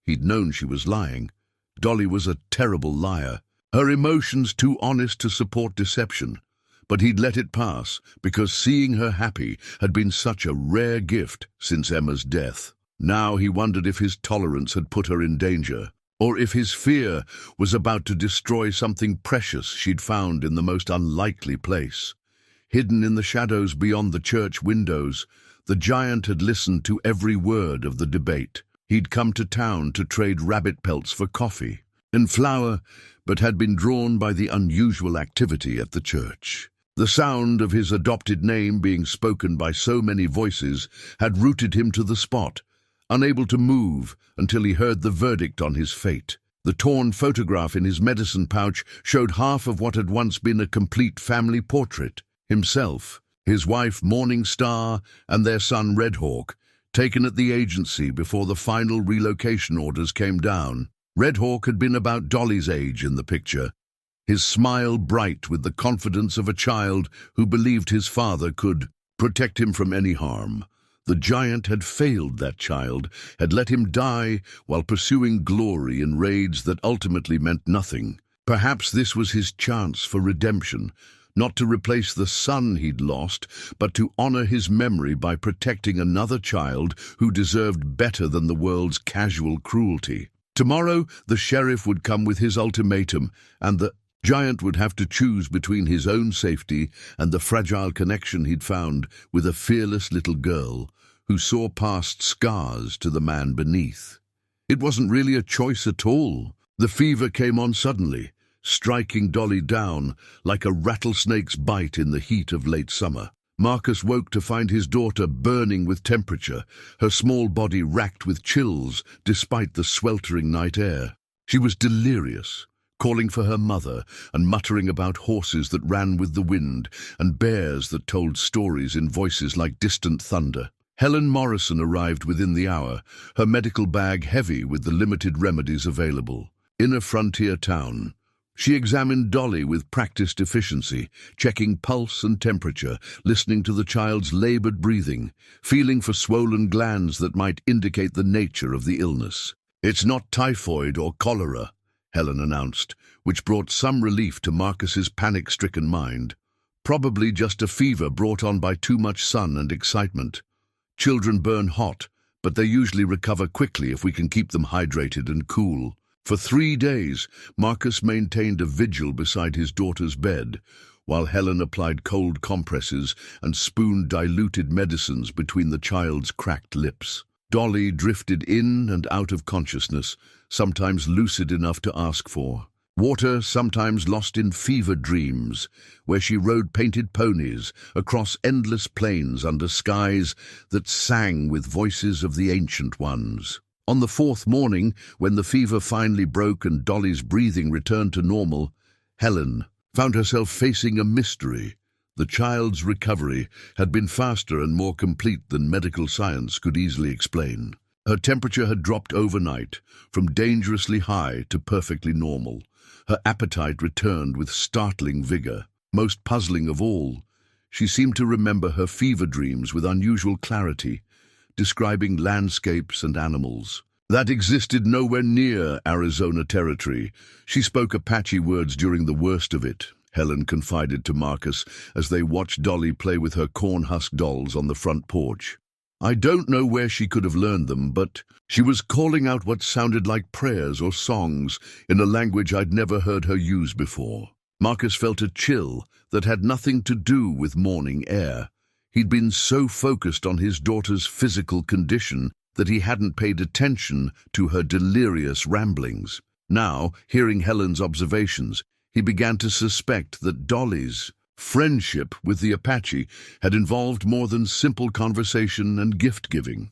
He'd known she was lying. Dolly was a terrible liar, her emotions too honest to support deception. But he'd let it pass because seeing her happy had been such a rare gift since Emma's death. Now he wondered if his tolerance had put her in danger, or if his fear was about to destroy something precious she'd found in the most unlikely place. Hidden in the shadows beyond the church windows, the giant had listened to every word of the debate. He'd come to town to trade rabbit pelts for coffee and flour, but had been drawn by the unusual activity at the church. The sound of his adopted name being spoken by so many voices had rooted him to the spot, unable to move until he heard the verdict on his fate. The torn photograph in his medicine pouch showed half of what had once been a complete family portrait. Himself, his wife Morning Star, and their son Red Hawk, taken at the agency before the final relocation orders came down. Red Hawk had been about Dolly's age in the picture, his smile bright with the confidence of a child who believed his father could protect him from any harm. The giant had failed that child, had let him die while pursuing glory in raids that ultimately meant nothing. Perhaps this was his chance for redemption, not to replace the son he'd lost, but to honor his memory by protecting another child who deserved better than the world's casual cruelty. Tomorrow, the sheriff would come with his ultimatum, and the giant would have to choose between his own safety and the fragile connection he'd found with a fearless little girl who saw past scars to the man beneath. It wasn't really a choice at all. The fever came on suddenly, striking Dolly down like a rattlesnake's bite in the heat of late summer. Marcus woke to find his daughter burning with temperature, her small body racked with chills despite the sweltering night air. She was delirious, calling for her mother and muttering about horses that ran with the wind and bears that told stories in voices like distant thunder. Helen Morrison arrived within the hour, her medical bag heavy with the limited remedies available. In a frontier town, she examined Dolly with practiced efficiency, checking pulse and temperature, listening to the child's labored breathing, feeling for swollen glands that might indicate the nature of the illness. "It's not typhoid or cholera," Helen announced, which brought some relief to Marcus's panic-stricken mind. Probably just a fever brought on by too much sun and excitement. Children burn hot, but they usually recover quickly if we can keep them hydrated and cool. For 3 days, Marcus maintained a vigil beside his daughter's bed, while Helen applied cold compresses and spooned diluted medicines between the child's cracked lips. Dolly drifted in and out of consciousness, sometimes lucid enough to ask for water, sometimes lost in fever dreams, where she rode painted ponies across endless plains under skies that sang with voices of the ancient ones. On the 4th morning, when the fever finally broke and Dolly's breathing returned to normal, Helen found herself facing a mystery. The child's recovery had been faster and more complete than medical science could easily explain. Her temperature had dropped overnight, from dangerously high to perfectly normal. Her appetite returned with startling vigor. Most puzzling of all, she seemed to remember her fever dreams with unusual clarity, describing landscapes and animals that existed nowhere near Arizona territory. She spoke Apache words during the worst of it, Helen confided to Marcus as they watched Dolly play with her corn-husk dolls on the front porch. "I don't know where she could have learned them, but she was calling out what sounded like prayers or songs in a language I'd never heard her use before." Marcus felt a chill that had nothing to do with morning air. He'd been so focused on his daughter's physical condition that he hadn't paid attention to her delirious ramblings. Now, hearing Helen's observations, he began to suspect that Dolly's friendship with the Apache had involved more than simple conversation and gift-giving.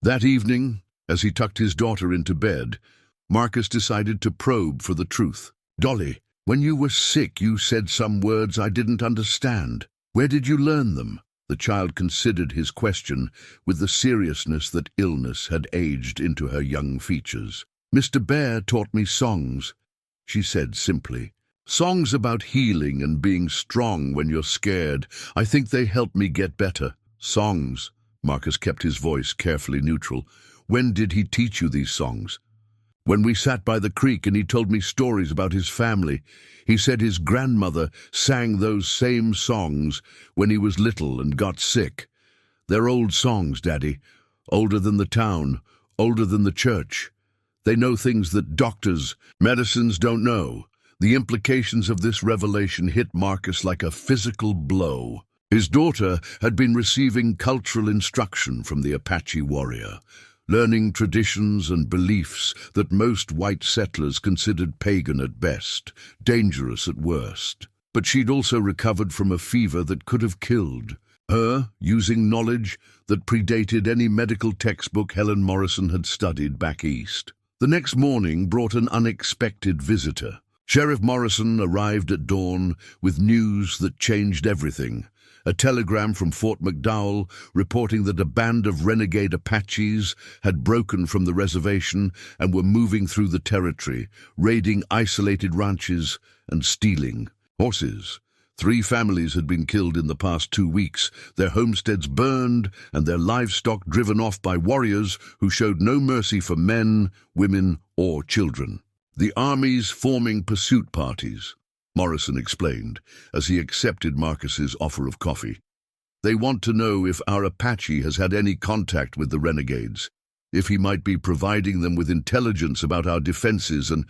That evening, as he tucked his daughter into bed, Marcus decided to probe for the truth. "Dolly, when you were sick, you said some words I didn't understand. Where did you learn them?" The child considered his question with the seriousness that illness had aged into her young features. "Mr. Bear taught me songs," she said simply. Songs about healing and being strong when you're scared. I think they help me get better. Songs. Marcus kept his voice carefully neutral. When did he teach you these songs? When we sat by the creek and he told me stories about his family. He said his grandmother sang those same songs when he was little and got sick. They're old songs, Daddy. Older than the town, older than the church. They know things that doctors, medicines don't know. The implications of this revelation hit Marcus like a physical blow. His daughter had been receiving cultural instruction from the Apache warrior, learning traditions and beliefs that most white settlers considered pagan at best, dangerous at worst. But she'd also recovered from a fever that could have killed her, using knowledge that predated any medical textbook Helen Morrison had studied back east. The next morning brought an unexpected visitor. Sheriff Morrison arrived at dawn with news that changed everything. A telegram from Fort McDowell reporting that a band of renegade Apaches had broken from the reservation and were moving through the territory, raiding isolated ranches and stealing horses. 3 families had been killed in the past 2 weeks, their homesteads burned and their livestock driven off by warriors who showed no mercy for men, women, or children. The armies forming pursuit parties, Morrison explained as he accepted Marcus's offer of coffee. They want to know if our Apache has had any contact with the renegades, if he might be providing them with intelligence about our defenses and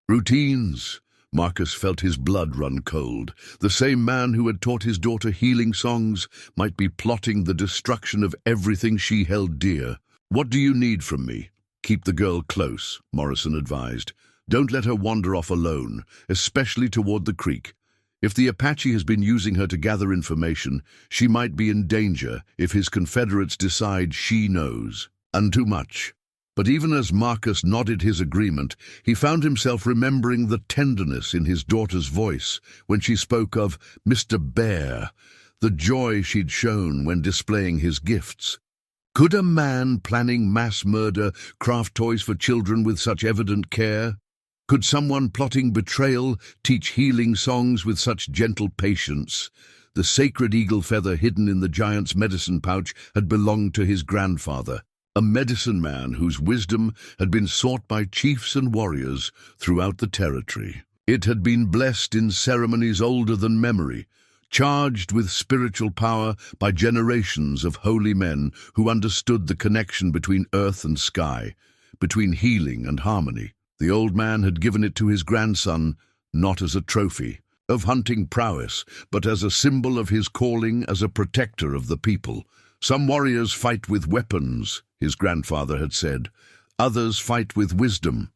routines. Marcus felt his blood run cold. The same man who had taught his daughter healing songs might be plotting the destruction of everything she held dear. What do you need from me? Keep the girl close, Morrison advised. Don't let her wander off alone, especially toward the creek. If the Apache has been using her to gather information, she might be in danger if his Confederates decide she knows. And too much. But even as Marcus nodded his agreement, he found himself remembering the tenderness in his daughter's voice when she spoke of Mr. Bear, the joy she'd shown when displaying his gifts. Could a man planning mass murder craft toys for children with such evident care? Could someone plotting betrayal teach healing songs with such gentle patience? The sacred eagle feather hidden in the giant's medicine pouch had belonged to his grandfather, a medicine man whose wisdom had been sought by chiefs and warriors throughout the territory. It had been blessed in ceremonies older than memory, charged with spiritual power by generations of holy men who understood the connection between earth and sky, between healing and harmony. The old man had given it to his grandson, not as a trophy of hunting prowess, but as a symbol of his calling as a protector of the people. Some warriors fight with weapons, his grandfather had said. Others fight with wisdom.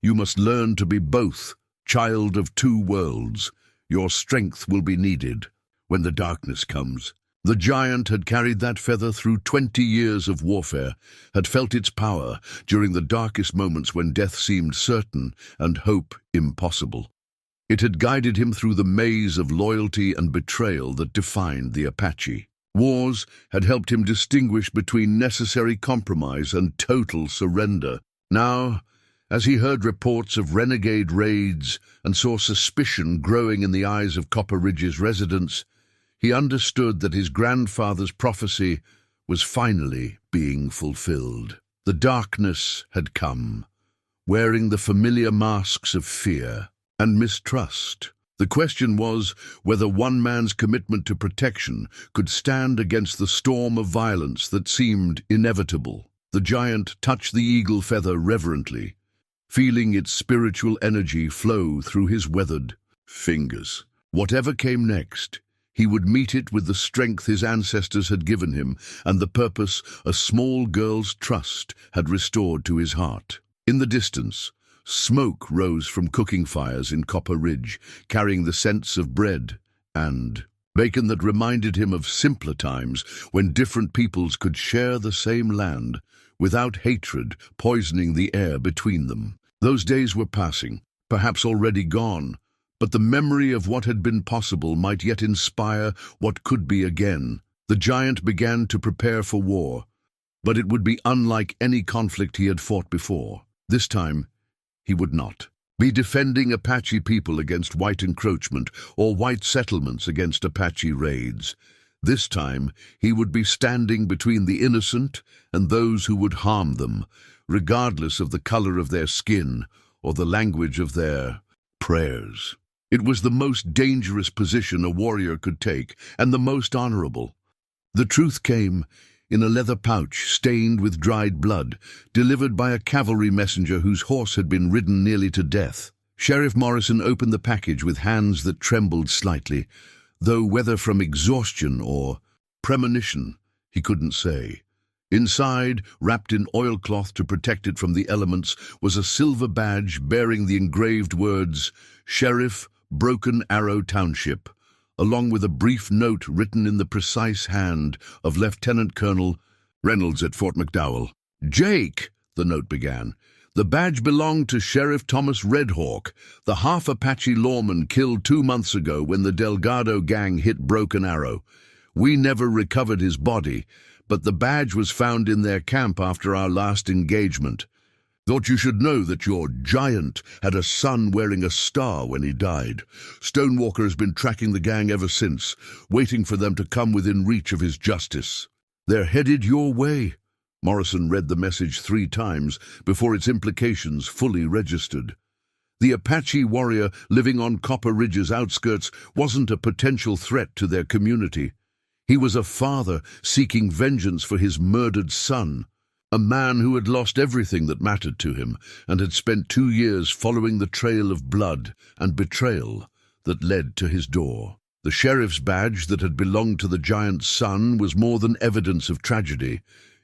You must learn to be both, child of 2 worlds. Your strength will be needed when the darkness comes. The giant had carried that feather through 20 years of warfare, had felt its power during the darkest moments when death seemed certain and hope impossible. It had guided him through the maze of loyalty and betrayal that defined the Apache. Wars had helped him distinguish between necessary compromise and total surrender. Now, as he heard reports of renegade raids and saw suspicion growing in the eyes of Copper Ridge's residents, he understood that his grandfather's prophecy was finally being fulfilled. The darkness had come, wearing the familiar masks of fear and mistrust. The question was whether one man's commitment to protection could stand against the storm of violence that seemed inevitable. The giant touched the eagle feather reverently, feeling its spiritual energy flow through his weathered fingers. Whatever came next, he would meet it with the strength his ancestors had given him and the purpose a small girl's trust had restored to his heart. In the distance, smoke rose from cooking fires in Copper Ridge, carrying the scents of bread and bacon that reminded him of simpler times when different peoples could share the same land without hatred poisoning the air between them. Those days were passing, perhaps already gone, but the memory of what had been possible might yet inspire what could be again. The giant began to prepare for war, but it would be unlike any conflict he had fought before. This time, he would not be defending Apache people against white encroachment or white settlements against Apache raids. This time, he would be standing between the innocent and those who would harm them, regardless of the color of their skin or the language of their prayers. It was the most dangerous position a warrior could take, and the most honorable. The truth came in a leather pouch stained with dried blood, delivered by a cavalry messenger whose horse had been ridden nearly to death. Sheriff Morrison opened the package with hands that trembled slightly, though whether from exhaustion or premonition, he couldn't say. Inside, wrapped in oilcloth to protect it from the elements, was a silver badge bearing the engraved words, Sheriff, Broken Arrow Township, along with a brief note written in the precise hand of Lieutenant Colonel Reynolds at Fort McDowell. "Jake," the note began, "the badge belonged to Sheriff Thomas Redhawk, the half-Apache lawman killed 2 months ago when the Delgado gang hit Broken Arrow. We never recovered his body, but the badge was found in their camp after our last engagement. Thought you should know that your giant had a son wearing a star when he died. Stonewalker has been tracking the gang ever since, waiting for them to come within reach of his justice. They're headed your way." Morrison read the message 3 times before its implications fully registered. The Apache warrior living on Copper Ridge's outskirts wasn't a potential threat to their community. He was a father seeking vengeance for his murdered son. A man who had lost everything that mattered to him and had spent 2 years following the trail of blood and betrayal that led to his door. The sheriff's badge that had belonged to the giant's son was more than evidence of tragedy.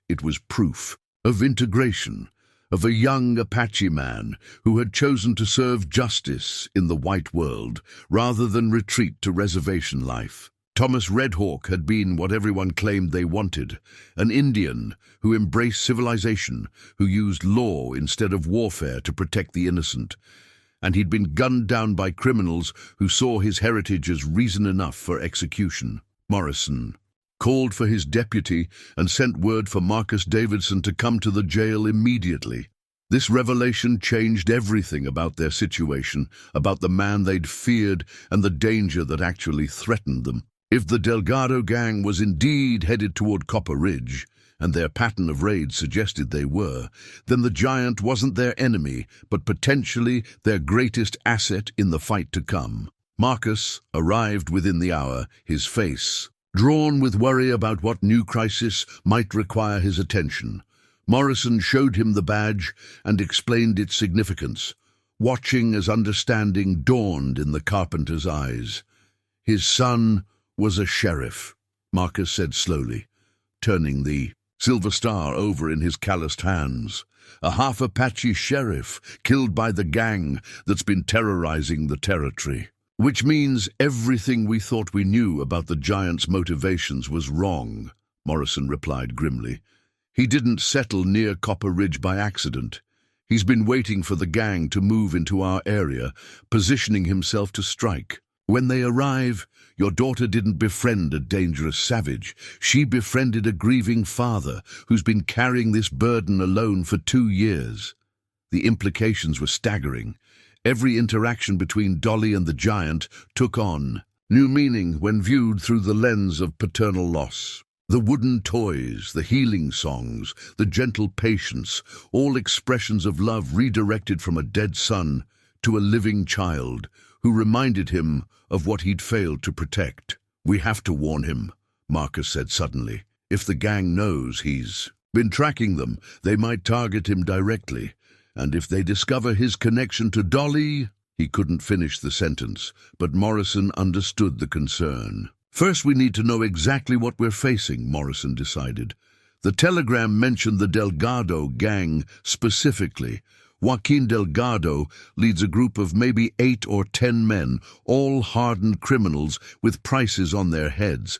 It was proof of integration, of a young Apache man who had chosen to serve justice in the white world rather than retreat to reservation life. Thomas Redhawk had been what everyone claimed they wanted, an Indian who embraced civilization, who used law instead of warfare to protect the innocent. And he'd been gunned down by criminals who saw his heritage as reason enough for execution. Morrison called for his deputy and sent word for Marcus Davidson to come to the jail immediately. This revelation changed everything about their situation, about the man they'd feared and the danger that actually threatened them. If the Delgado gang was indeed headed toward Copper Ridge, and their pattern of raids suggested they were, then the giant wasn't their enemy, but potentially their greatest asset in the fight to come. Marcus arrived within the hour, his face drawn with worry about what new crisis might require his attention. Morrison showed him the badge and explained its significance, watching as understanding dawned in the carpenter's eyes. His son was a sheriff, Marcus said slowly, turning the silver star over in his calloused hands. A half-Apache sheriff killed by the gang that's been terrorizing the territory. Which means everything we thought we knew about the giant's motivations was wrong, Morrison replied grimly. He didn't settle near Copper Ridge by accident. He's been waiting for the gang to move into our area, positioning himself to strike. When they arrive, your daughter didn't befriend a dangerous savage. She befriended a grieving father who's been carrying this burden alone for 2 years. The implications were staggering. Every interaction between Dolly and the giant took on new meaning when viewed through the lens of paternal loss. The wooden toys, the healing songs, the gentle patience, all expressions of love redirected from a dead son to a living child who reminded him of what he'd failed to protect. "We have to warn him," Marcus said suddenly. "If the gang knows he's been tracking them, they might target him directly. And if they discover his connection to Dolly—" He couldn't finish the sentence, but Morrison understood the concern. "First, we need to know exactly what we're facing," Morrison decided. The telegram mentioned the Delgado gang specifically. Joaquin Delgado leads a group of maybe 8 or 10 men, all hardened criminals with prices on their heads.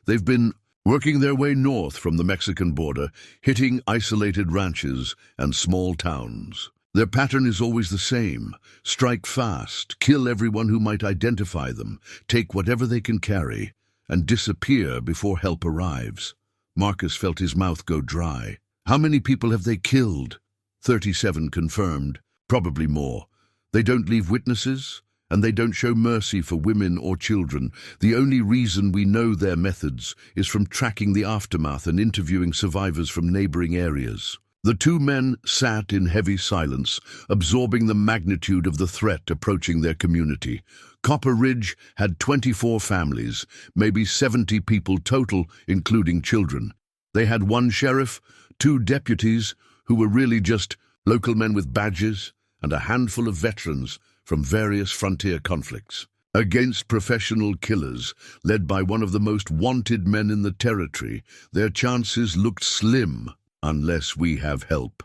They've been working their way north from the Mexican border, hitting isolated ranches and small towns. Their pattern is always the same: strike fast, kill everyone who might identify them, take whatever they can carry, and disappear before help arrives. Marcus felt his mouth go dry. "How many people have they killed?" 37 confirmed. "Probably more. They don't leave witnesses, and they don't show mercy for women or children. The only reason we know their methods is from tracking the aftermath and interviewing survivors from neighboring areas. The two men sat in heavy silence, absorbing the magnitude of the threat approaching their community. Copper Ridge had 24 families, maybe 70 people total, including children. They had one sheriff, two deputies, who were really just local men with badges, and a handful of veterans from various frontier conflicts. Against professional killers, led by one of the most wanted men in the territory, their chances looked slim. "Unless we have help,"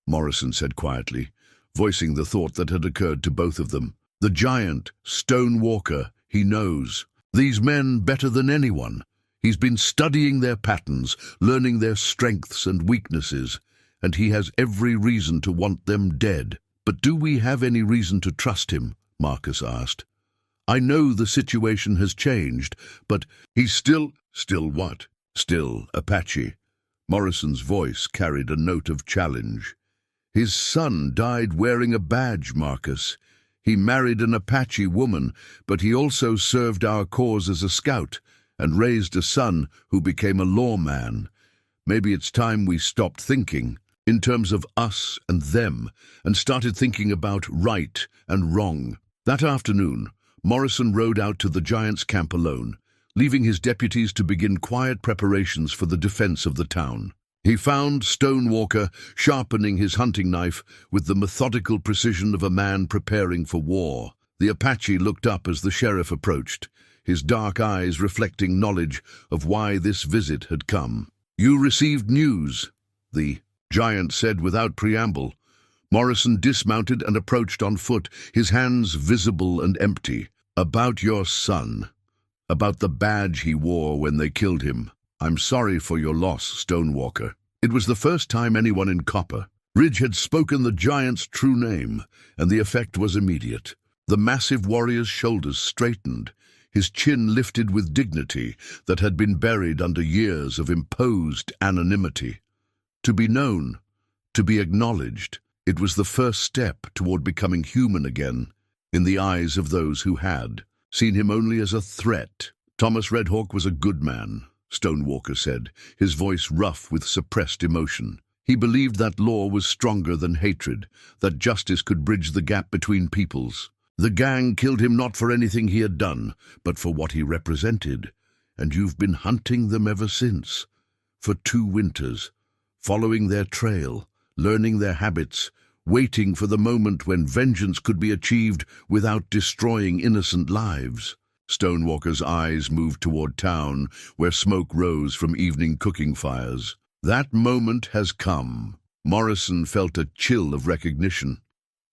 Morrison said quietly, voicing the thought that had occurred to both of them. The giant, Stone Walker, he knows these men better than anyone. He's been studying their patterns, learning their strengths and weaknesses, and he has every reason to want them dead. "But do we have any reason to trust him?" Marcus asked. "I know the situation has changed, but he's still what? Still Apache." Morrison's voice carried a note of challenge. "His son died wearing a badge, Marcus. He married an Apache woman, but he also served our cause as a scout and raised a son who became a lawman. Maybe it's time we stopped thinking in terms of us and them and started thinking about right and wrong." That afternoon, Morrison rode out to the giant's camp alone, leaving his deputies to begin quiet preparations for the defense of the town. He found Stone Walker sharpening his hunting knife with the methodical precision of a man preparing for war. The Apache looked up as the sheriff approached, his dark eyes reflecting knowledge of why this visit had come. "You received news," the giant said without preamble. Morrison dismounted and approached on foot, his hands visible and empty. "About your son. About the badge he wore when they killed him. I'm sorry for your loss, Stone Walker." It was the first time anyone in Copper Ridge had spoken the giant's true name, and the effect was immediate. The massive warrior's shoulders straightened, his chin lifted with dignity that had been buried under years of imposed anonymity. To be known, to be acknowledged, it was the first step toward becoming human again in the eyes of those who had seen him only as a threat. "Thomas Redhawk was a good man," Stone Walker said, his voice rough with suppressed emotion. "He believed that law was stronger than hatred, that justice could bridge the gap between peoples. The gang killed him not for anything he had done, but for what he represented. And you've been hunting them ever since. For 2 winters, following their trail, learning their habits, waiting for the moment when vengeance could be achieved without destroying innocent lives." Stone Walker's eyes moved toward town, where smoke rose from evening cooking fires. "That moment has come." Morrison felt a chill of recognition.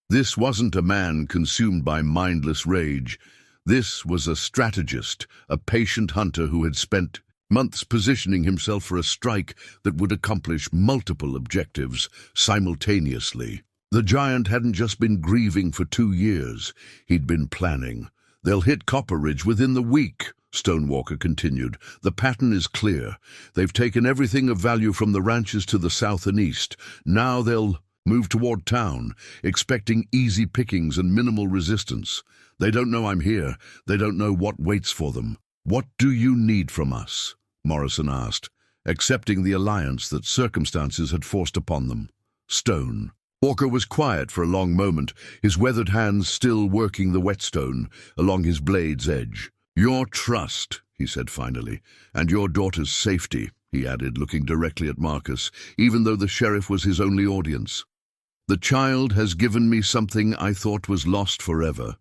This wasn't a man consumed by mindless rage. This was a strategist, a patient hunter who had spent months positioning himself for a strike that would accomplish multiple objectives simultaneously. The giant hadn't just been grieving for 2 years. He'd been planning. "They'll hit Copper Ridge within the week," Stone Walker continued. "The pattern is clear. They've taken everything of value from the ranches to the south and east. Now they'll move toward town, expecting easy pickings and minimal resistance. They don't know I'm here. They don't know what waits for them." "What do you need from us?" Morrison asked, accepting the alliance that circumstances had forced upon them. Stone Walker was quiet for a long moment, his weathered hands still working the whetstone along his blade's edge. "Your trust," he said finally, "and your daughter's safety," he added, looking directly at Marcus, even though the sheriff was his only audience. "The child has given me something I thought was lost forever.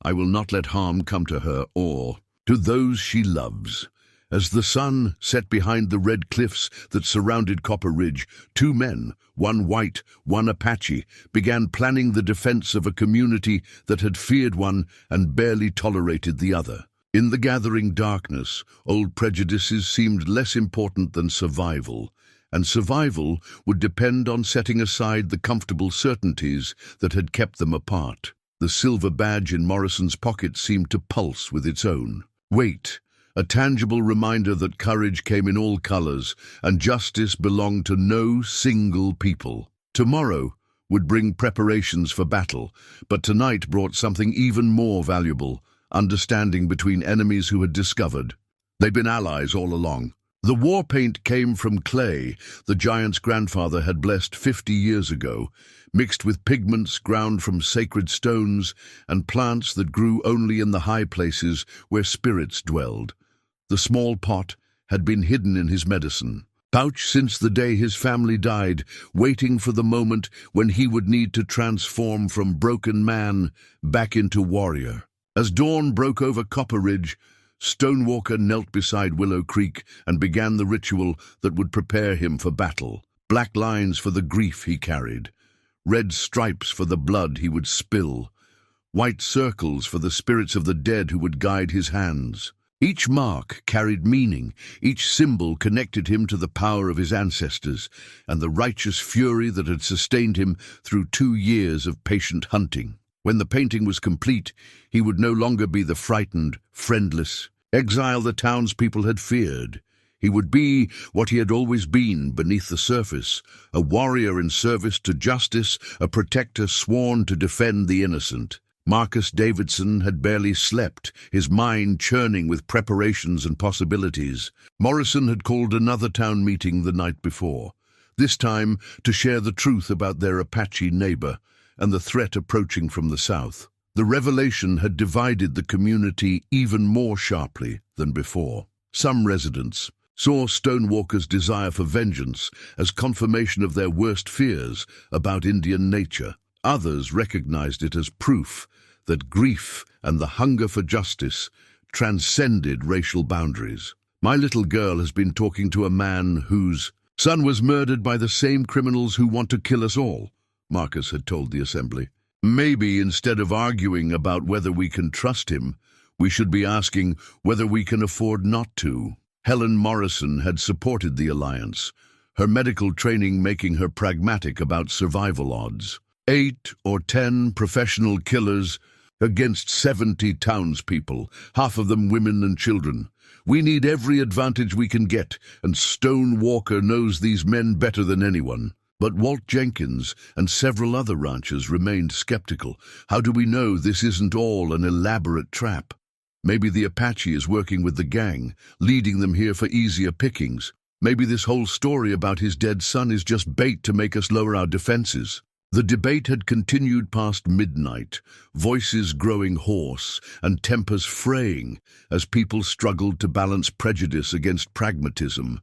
I will not let harm come to her or to those she loves." As the sun set behind the red cliffs that surrounded Copper Ridge, 2 men, one white, one Apache, began planning the defense of a community that had feared one and barely tolerated the other. In the gathering darkness, old prejudices seemed less important than survival, and survival would depend on setting aside the comfortable certainties that had kept them apart. The silver badge in Morrison's pocket seemed to pulse with its own weight. A tangible reminder that courage came in all colors and justice belonged to no single people. Tomorrow would bring preparations for battle, but tonight brought something even more valuable, understanding between enemies who had discovered. They'd been allies all along. The war paint came from clay the giant's grandfather had blessed 50 years ago, mixed with pigments ground from sacred stones and plants that grew only in the high places where spirits dwelled. The small pot had been hidden in his medicine pouch since the day his family died, waiting for the moment when he would need to transform from broken man back into warrior. As dawn broke over Copper Ridge, Stonewalker knelt beside Willow Creek and began the ritual that would prepare him for battle. Black lines for the grief he carried, red stripes for the blood he would spill, white circles for the spirits of the dead who would guide his hands. Each mark carried meaning, each symbol connected him to the power of his ancestors and the righteous fury that had sustained him through 2 years of patient hunting. When the painting was complete, he would no longer be the frightened, friendless exile the townspeople had feared. He would be what he had always been beneath the surface, a warrior in service to justice, a protector sworn to defend the innocent. Marcus Davidson had barely slept, his mind churning with preparations and possibilities. Morrison had called another town meeting the night before, this time to share the truth about their Apache neighbor and the threat approaching from the south. The revelation had divided the community even more sharply than before. Some residents saw Stonewalker's desire for vengeance as confirmation of their worst fears about Indian nature. Others recognized it as proof that grief and the hunger for justice transcended racial boundaries. My little girl has been talking to a man whose son was murdered by the same criminals who want to kill us all, Marcus had told the assembly. Maybe instead of arguing about whether we can trust him, we should be asking whether we can afford not to. Helen Morrison had supported the alliance, her medical training making her pragmatic about survival odds. 8 or 10 professional killers against 70 townspeople, half of them women and children. We need every advantage we can get, and Stonewalker knows these men better than anyone. But Walt Jenkins and several other ranchers remained skeptical. How do we know this isn't all an elaborate trap? Maybe the Apache is working with the gang, leading them here for easier pickings. Maybe this whole story about his dead son is just bait to make us lower our defenses. The debate had continued past midnight, voices growing hoarse and tempers fraying as people struggled to balance prejudice against pragmatism.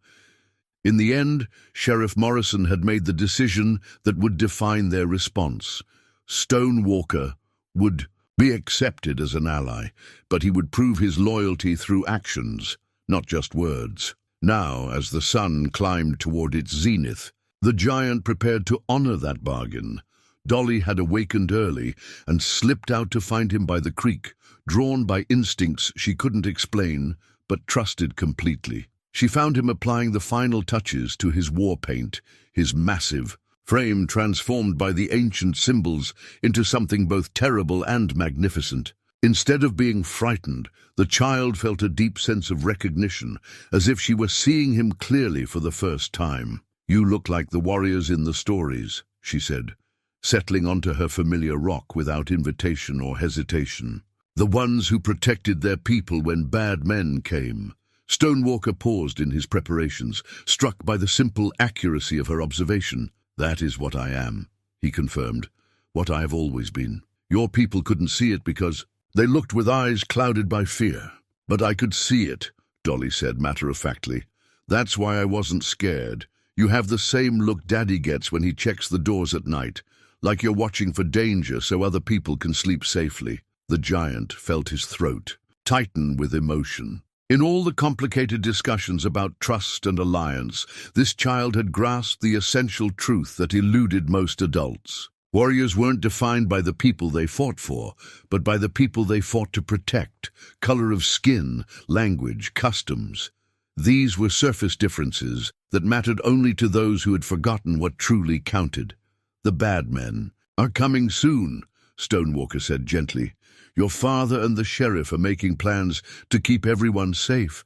In the end, Sheriff Morrison had made the decision that would define their response. Stonewalker would be accepted as an ally, but he would prove his loyalty through actions, not just words. Now, as the sun climbed toward its zenith, the giant prepared to honor that bargain. Dolly had awakened early and slipped out to find him by the creek, drawn by instincts she couldn't explain, but trusted completely. She found him applying the final touches to his war paint, his massive frame transformed by the ancient symbols into something both terrible and magnificent. Instead of being frightened, the child felt a deep sense of recognition, as if she were seeing him clearly for the first time. "You look like the warriors in the stories," she said, settling onto her familiar rock without invitation or hesitation. "The ones who protected their people when bad men came." Stonewalker paused in his preparations, struck by the simple accuracy of her observation. "That is what I am," he confirmed, "what I have always been. Your people couldn't see it because they looked with eyes clouded by fear. But I could see it," Dolly said matter-of-factly. "That's why I wasn't scared. You have the same look Daddy gets when he checks the doors at night, like you're watching for danger so other people can sleep safely." The giant felt his throat tighten with emotion. In all the complicated discussions about trust and alliance, this child had grasped the essential truth that eluded most adults. Warriors weren't defined by the people they fought for, but by the people they fought to protect. Color of skin, language, customs. These were surface differences that mattered only to those who had forgotten what truly counted. "The bad men are coming soon," Stonewalker said gently. "Your father and the sheriff are making plans to keep everyone safe.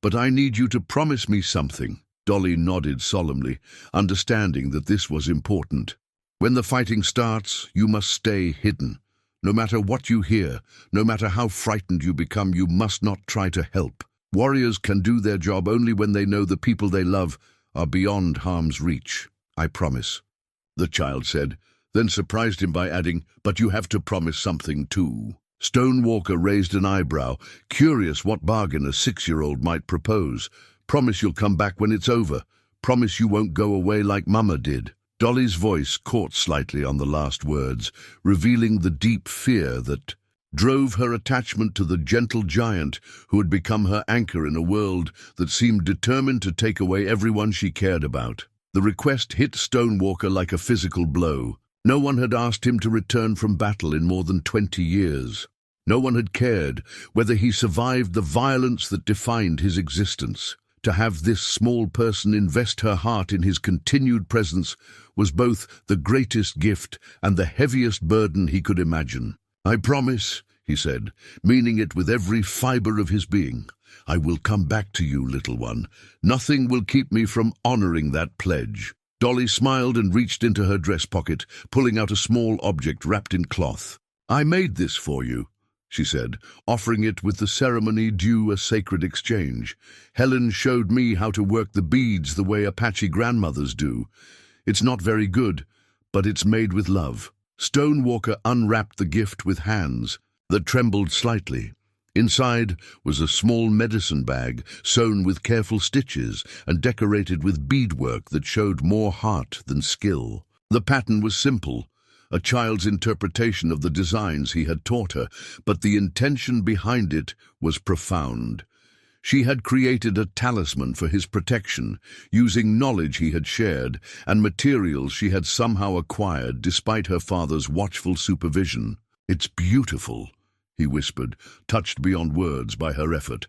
But I need you to promise me something." Dolly nodded solemnly, understanding that this was important. When the fighting starts, you must stay hidden. No matter what you hear, no matter how frightened you become, you must not try to help. Warriors can do their job only when they know the people they love are beyond harm's reach. I promise, the child said, then surprised him by adding, but you have to promise something too. Stonewalker raised an eyebrow, curious what bargain a 6-year-old might propose. Promise you'll come back when it's over. Promise you won't go away like Mama did. Dolly's voice caught slightly on the last words, revealing the deep fear that drove her attachment to the gentle giant who had become her anchor in a world that seemed determined to take away everyone she cared about. The request hit Stonewalker like a physical blow. No one had asked him to return from battle in more than 20 years. No one had cared whether he survived the violence that defined his existence. To have this small person invest her heart in his continued presence was both the greatest gift and the heaviest burden he could imagine. I promise, he said, meaning it with every fiber of his being. I will come back to you, little one. Nothing will keep me from honoring that pledge. Dolly smiled and reached into her dress pocket, pulling out a small object wrapped in cloth. I made this for you, she said, offering it with the ceremony due a sacred exchange. Helen showed me how to work the beads the way Apache grandmothers do. It's not very good, but it's made with love. Stonewalker unwrapped the gift with hands that trembled slightly. Inside was a small medicine bag sewn with careful stitches and decorated with beadwork that showed more heart than skill. The pattern was simple, a child's interpretation of the designs he had taught her, but the intention behind it was profound. She had created a talisman for his protection, using knowledge he had shared and materials she had somehow acquired despite her father's watchful supervision. It's beautiful, he whispered, touched beyond words by her effort.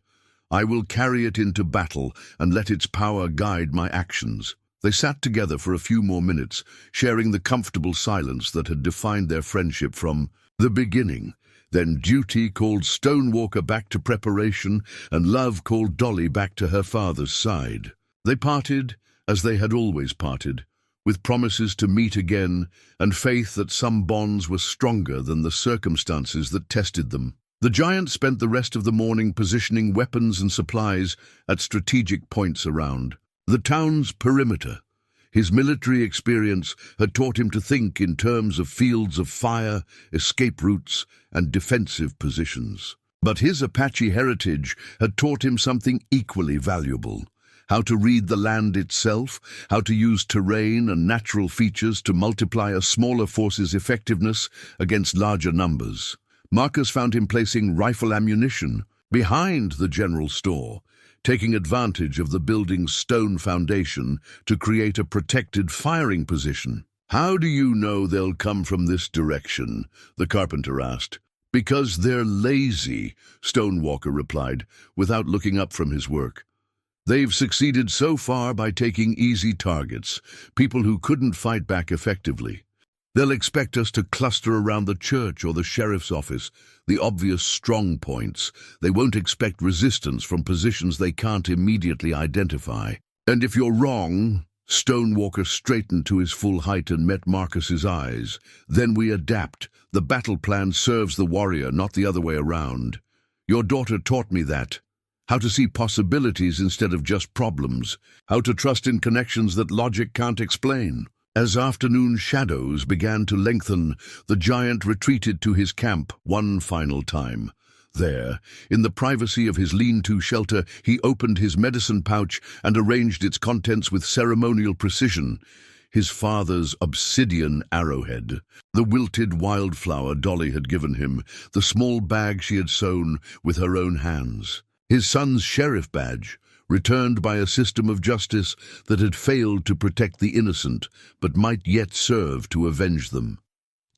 I will carry it into battle and let its power guide my actions. They sat together for a few more minutes, sharing the comfortable silence that had defined their friendship from the beginning. Then duty called Stonewalker back to preparation, and love called Dolly back to her father's side. They parted, as they had always parted, with promises to meet again, and faith that some bonds were stronger than the circumstances that tested them. The giant spent the rest of the morning positioning weapons and supplies at strategic points around the town's perimeter. His military experience had taught him to think in terms of fields of fire, escape routes, and defensive positions. But his Apache heritage had taught him something equally valuable: how to read the land itself, how to use terrain and natural features to multiply a smaller force's effectiveness against larger numbers. Marcus found him placing rifle ammunition behind the general store, taking advantage of the building's stone foundation to create a protected firing position. How do you know they'll come from this direction? The carpenter asked. Because they're lazy, Stonewalker replied, without looking up from his work. They've succeeded so far by taking easy targets, people who couldn't fight back effectively. They'll expect us to cluster around the church or the sheriff's office, the obvious strong points. They won't expect resistance from positions they can't immediately identify. And if you're wrong, Stonewalker straightened to his full height and met Marcus's eyes. Then we adapt. The battle plan serves the warrior, not the other way around. Your daughter taught me that. How to see possibilities instead of just problems. How to trust in connections that logic can't explain. As afternoon shadows began to lengthen, the giant retreated to his camp one final time. There, in the privacy of his lean-to shelter, he opened his medicine pouch and arranged its contents with ceremonial precision. His father's obsidian arrowhead, the wilted wildflower Dolly had given him, the small bag she had sewn with her own hands. His son's sheriff badge, returned by a system of justice that had failed to protect the innocent, but might yet serve to avenge them.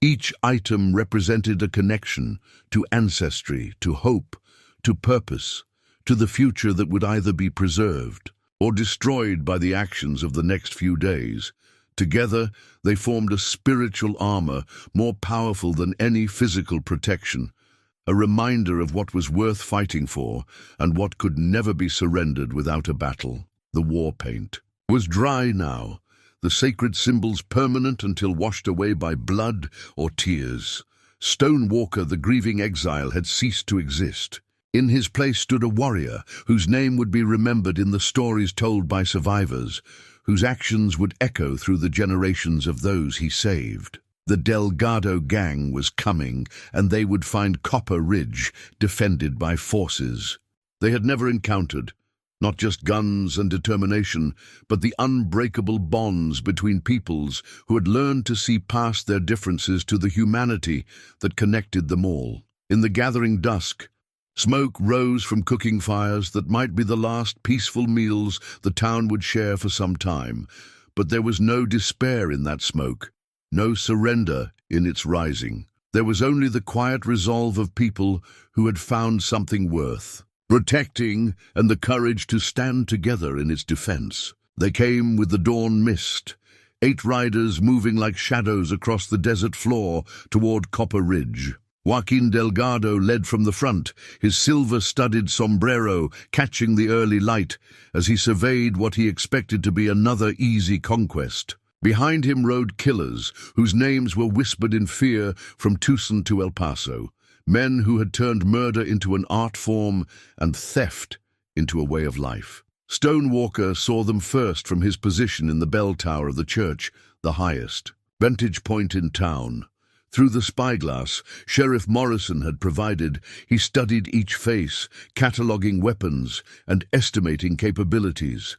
Each item represented a connection to ancestry, to hope, to purpose, to the future that would either be preserved or destroyed by the actions of the next few days. Together, they formed a spiritual armor more powerful than any physical protection, a reminder of what was worth fighting for and what could never be surrendered without a battle. The war paint was dry now, the sacred symbols permanent until washed away by blood or tears. Stonewalker, the grieving exile, had ceased to exist. In his place stood a warrior whose name would be remembered in the stories told by survivors, whose actions would echo through the generations of those he saved. The Delgado gang was coming, and they would find Copper Ridge defended by forces they had never encountered. Not just guns and determination, but the unbreakable bonds between peoples who had learned to see past their differences to the humanity that connected them all. In the gathering dusk, smoke rose from cooking fires that might be the last peaceful meals the town would share for some time. But there was no despair in that smoke, no surrender in its rising. There was only the quiet resolve of people who had found something worth protecting, and the courage to stand together in its defense. They came with the dawn mist, 8 riders moving like shadows across the desert floor toward Copper Ridge. Joaquin Delgado led from the front, his silver-studded sombrero catching the early light as he surveyed what he expected to be another easy conquest. Behind him rode killers, whose names were whispered in fear from Tucson to El Paso. Men who had turned murder into an art form and theft into a way of life. Stonewalker saw them first from his position in the bell tower of the church, the highest vantage point in town. Through the spyglass Sheriff Morrison had provided, he studied each face, cataloging weapons and estimating capabilities.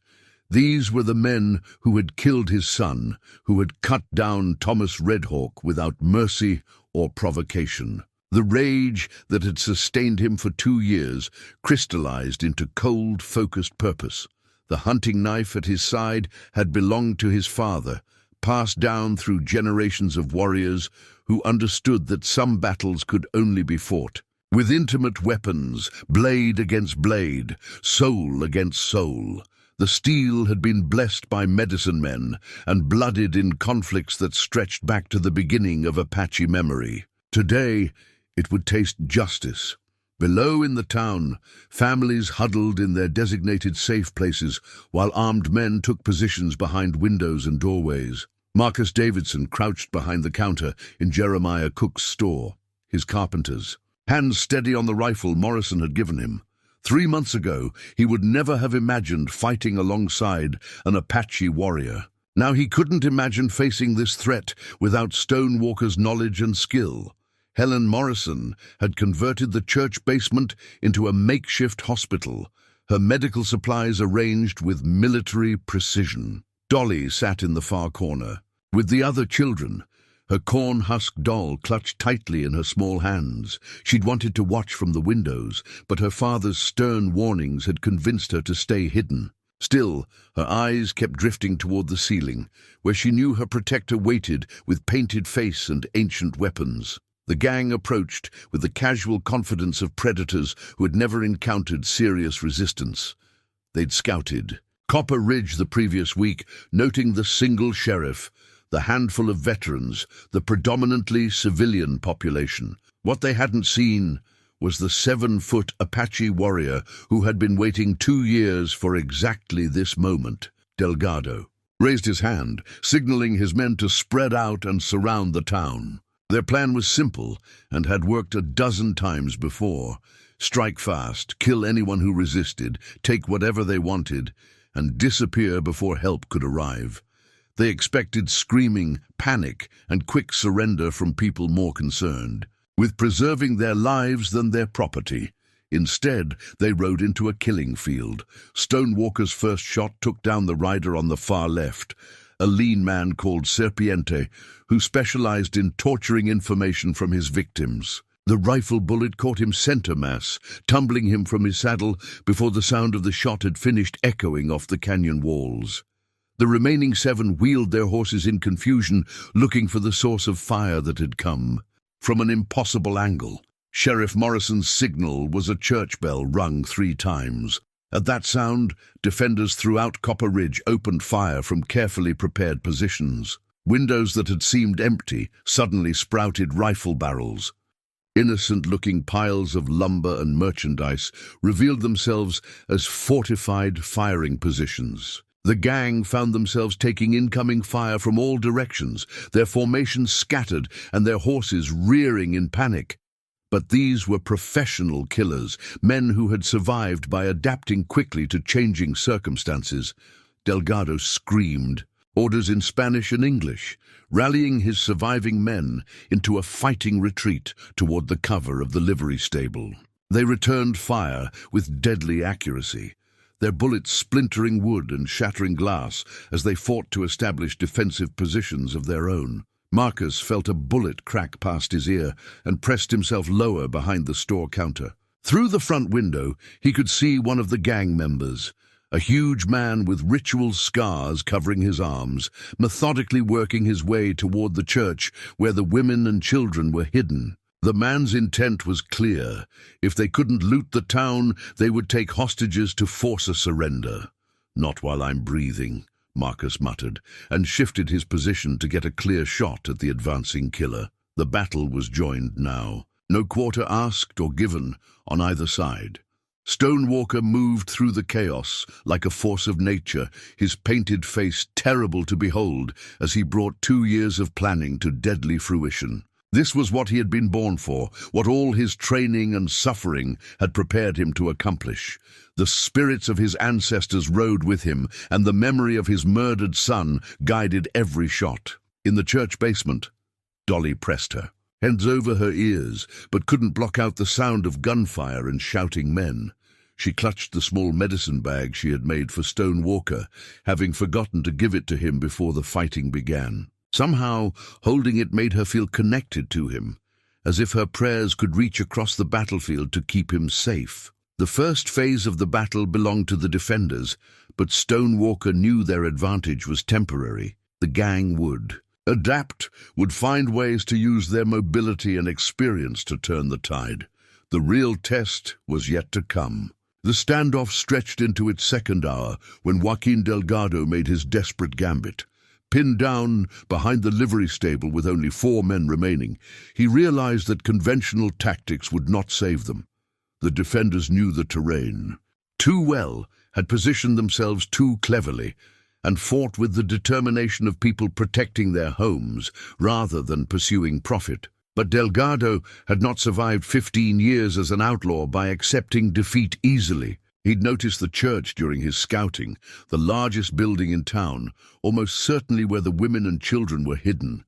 These were the men who had killed his son, who had cut down Thomas Redhawk without mercy or provocation. The rage that had sustained him for 2 years crystallized into cold, focused purpose. The hunting knife at his side had belonged to his father, passed down through generations of warriors who understood that some battles could only be fought with intimate weapons, blade against blade, soul against soul. The steel had been blessed by medicine men and blooded in conflicts that stretched back to the beginning of Apache memory. Today, it would taste justice. Below in the town, families huddled in their designated safe places while armed men took positions behind windows and doorways. Marcus Davidson crouched behind the counter in Jeremiah Cook's store, his carpenter's, hands steady on the rifle Morrison had given him. 3 months ago, he would never have imagined fighting alongside an Apache warrior. Now he couldn't imagine facing this threat without Stonewalker's knowledge and skill. Helen Morrison had converted the church basement into a makeshift hospital, her medical supplies arranged with military precision. Dolly sat in the far corner, with the other children, her corn-husk doll clutched tightly in her small hands. She'd wanted to watch from the windows, but her father's stern warnings had convinced her to stay hidden. Still, her eyes kept drifting toward the ceiling, where she knew her protector waited with painted face and ancient weapons. The gang approached with the casual confidence of predators who had never encountered serious resistance. They'd scouted Copper Ridge the previous week, noting the single sheriff, the handful of veterans, the predominantly civilian population. What they hadn't seen was the 7-foot Apache warrior who had been waiting 2 years for exactly this moment. Delgado raised his hand, signaling his men to spread out and surround the town. Their plan was simple and had worked a dozen times before. Strike fast, kill anyone who resisted, take whatever they wanted, and disappear before help could arrive. They expected screaming, panic, and quick surrender from people more concerned with preserving their lives than their property. Instead, they rode into a killing field. Stonewalker's first shot took down the rider on the far left, a lean man called Serpiente, who specialized in torturing information from his victims. The rifle bullet caught him center mass, tumbling him from his saddle before the sound of the shot had finished echoing off the canyon walls. The remaining 7 wheeled their horses in confusion, looking for the source of fire that had come from an impossible angle. Sheriff Morrison's signal was a church bell rung 3 times. At that sound, defenders throughout Copper Ridge opened fire from carefully prepared positions. Windows that had seemed empty suddenly sprouted rifle barrels. Innocent-looking piles of lumber and merchandise revealed themselves as fortified firing positions. The gang found themselves taking incoming fire from all directions, their formations scattered and their horses rearing in panic. But these were professional killers, men who had survived by adapting quickly to changing circumstances. Delgado screamed, orders in Spanish and English, rallying his surviving men into a fighting retreat toward the cover of the livery stable. They returned fire with deadly accuracy, their bullets splintering wood and shattering glass as they fought to establish defensive positions of their own. Marcus felt a bullet crack past his ear and pressed himself lower behind the store counter. Through the front window, he could see one of the gang members, a huge man with ritual scars covering his arms, methodically working his way toward the church where the women and children were hidden. The man's intent was clear. If they couldn't loot the town, they would take hostages to force a surrender. "Not while I'm breathing," Marcus muttered, and shifted his position to get a clear shot at the advancing killer. The battle was joined now. No quarter asked or given on either side. Stonewalker moved through the chaos like a force of nature, his painted face terrible to behold as he brought 2 years of planning to deadly fruition. This was what he had been born for, what all his training and suffering had prepared him to accomplish. The spirits of his ancestors rode with him, and the memory of his murdered son guided every shot. In the church basement, Dolly pressed her, hands over her ears, but couldn't block out the sound of gunfire and shouting men. She clutched the small medicine bag she had made for Stonewalker, having forgotten to give it to him before the fighting began. Somehow, holding it made her feel connected to him, as if her prayers could reach across the battlefield to keep him safe. The first phase of the battle belonged to the defenders, but Stonewalker knew their advantage was temporary. The gang would adapt, would find ways to use their mobility and experience to turn the tide. The real test was yet to come. The standoff stretched into its second hour when Joaquin Delgado made his desperate gambit. Pinned down behind the livery stable with only 4 men remaining, he realized that conventional tactics would not save them. The defenders knew the terrain too well, had positioned themselves too cleverly, and fought with the determination of people protecting their homes rather than pursuing profit. But Delgado had not survived 15 years as an outlaw by accepting defeat easily. He'd noticed the church during his scouting, the largest building in town, almost certainly where the women and children were hidden.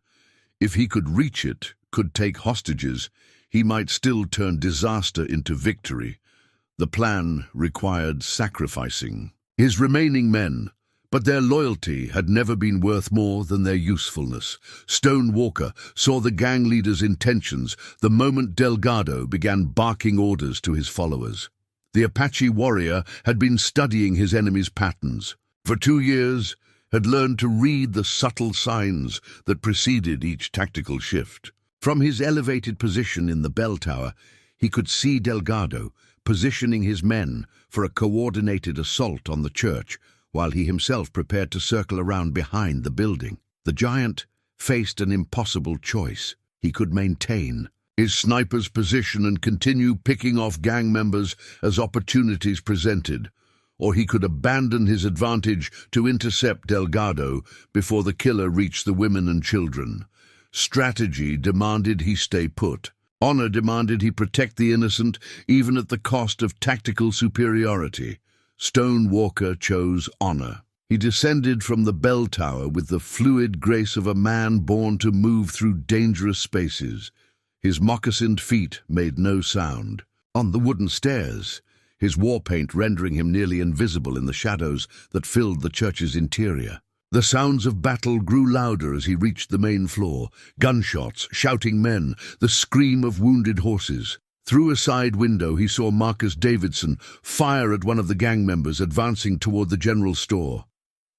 If he could reach it, could take hostages, he might still turn disaster into victory. The plan required sacrificing his remaining men, but their loyalty had never been worth more than their usefulness. Stonewalker saw the gang leader's intentions the moment Delgado began barking orders to his followers. The Apache warrior had been studying his enemy's patterns. For 2 years, had learned to read the subtle signs that preceded each tactical shift. From his elevated position in the bell tower, he could see Delgado positioning his men for a coordinated assault on the church, while he himself prepared to circle around behind the building. The giant faced an impossible choice. He could maintain his sniper's position and continue picking off gang members as opportunities presented, or he could abandon his advantage to intercept Delgado before the killer reached the women and children. Strategy demanded he stay put. Honor demanded he protect the innocent, even at the cost of tactical superiority. Stonewalker chose honor. He descended from the bell tower with the fluid grace of a man born to move through dangerous spaces. His moccasined feet made no sound. On the wooden stairs, his war paint rendering him nearly invisible in the shadows that filled the church's interior. The sounds of battle grew louder as he reached the main floor. Gunshots, shouting men, the scream of wounded horses. Through a side window, he saw Marcus Davidson fire at one of the gang members advancing toward the general store.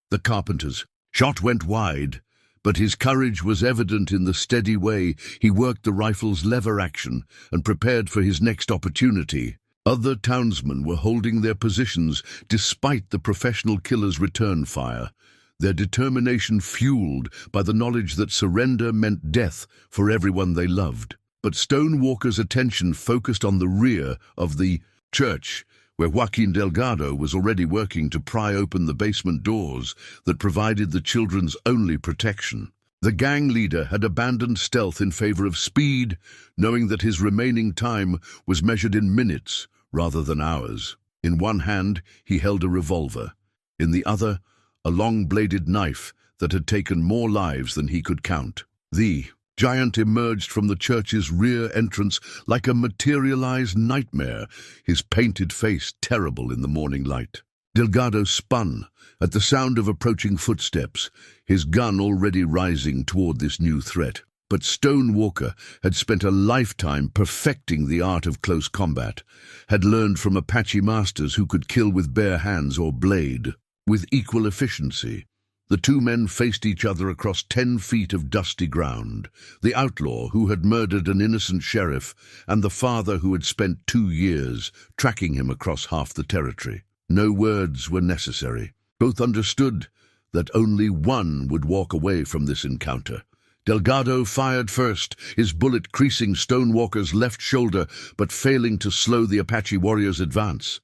The carpenter's shot went wide, but his courage was evident in the steady way he worked the rifle's lever action and prepared for his next opportunity. Other townsmen were holding their positions despite the professional killer's return fire, their determination fueled by the knowledge that surrender meant death for everyone they loved. But Stonewalker's attention focused on the rear of the church, where Joaquin Delgado was already working to pry open the basement doors that provided the children's only protection. The gang leader had abandoned stealth in favor of speed, knowing that his remaining time was measured in minutes rather than hours. In one hand, he held a revolver. In the other, a long-bladed knife that had taken more lives than he could count. The giant emerged from the church's rear entrance like a materialized nightmare, his painted face terrible in the morning light. Delgado spun at the sound of approaching footsteps, his gun already rising toward this new threat. But Stone Walker had spent a lifetime perfecting the art of close combat, had learned from Apache masters who could kill with bare hands or blade. With equal efficiency, the two men faced each other across 10 feet of dusty ground, the outlaw who had murdered an innocent sheriff and the father who had spent 2 years tracking him across half the territory. No words were necessary. Both understood that only one would walk away from this encounter. Delgado fired first, his bullet creasing Stone Walker's left shoulder but failing to slow the Apache warrior's advance.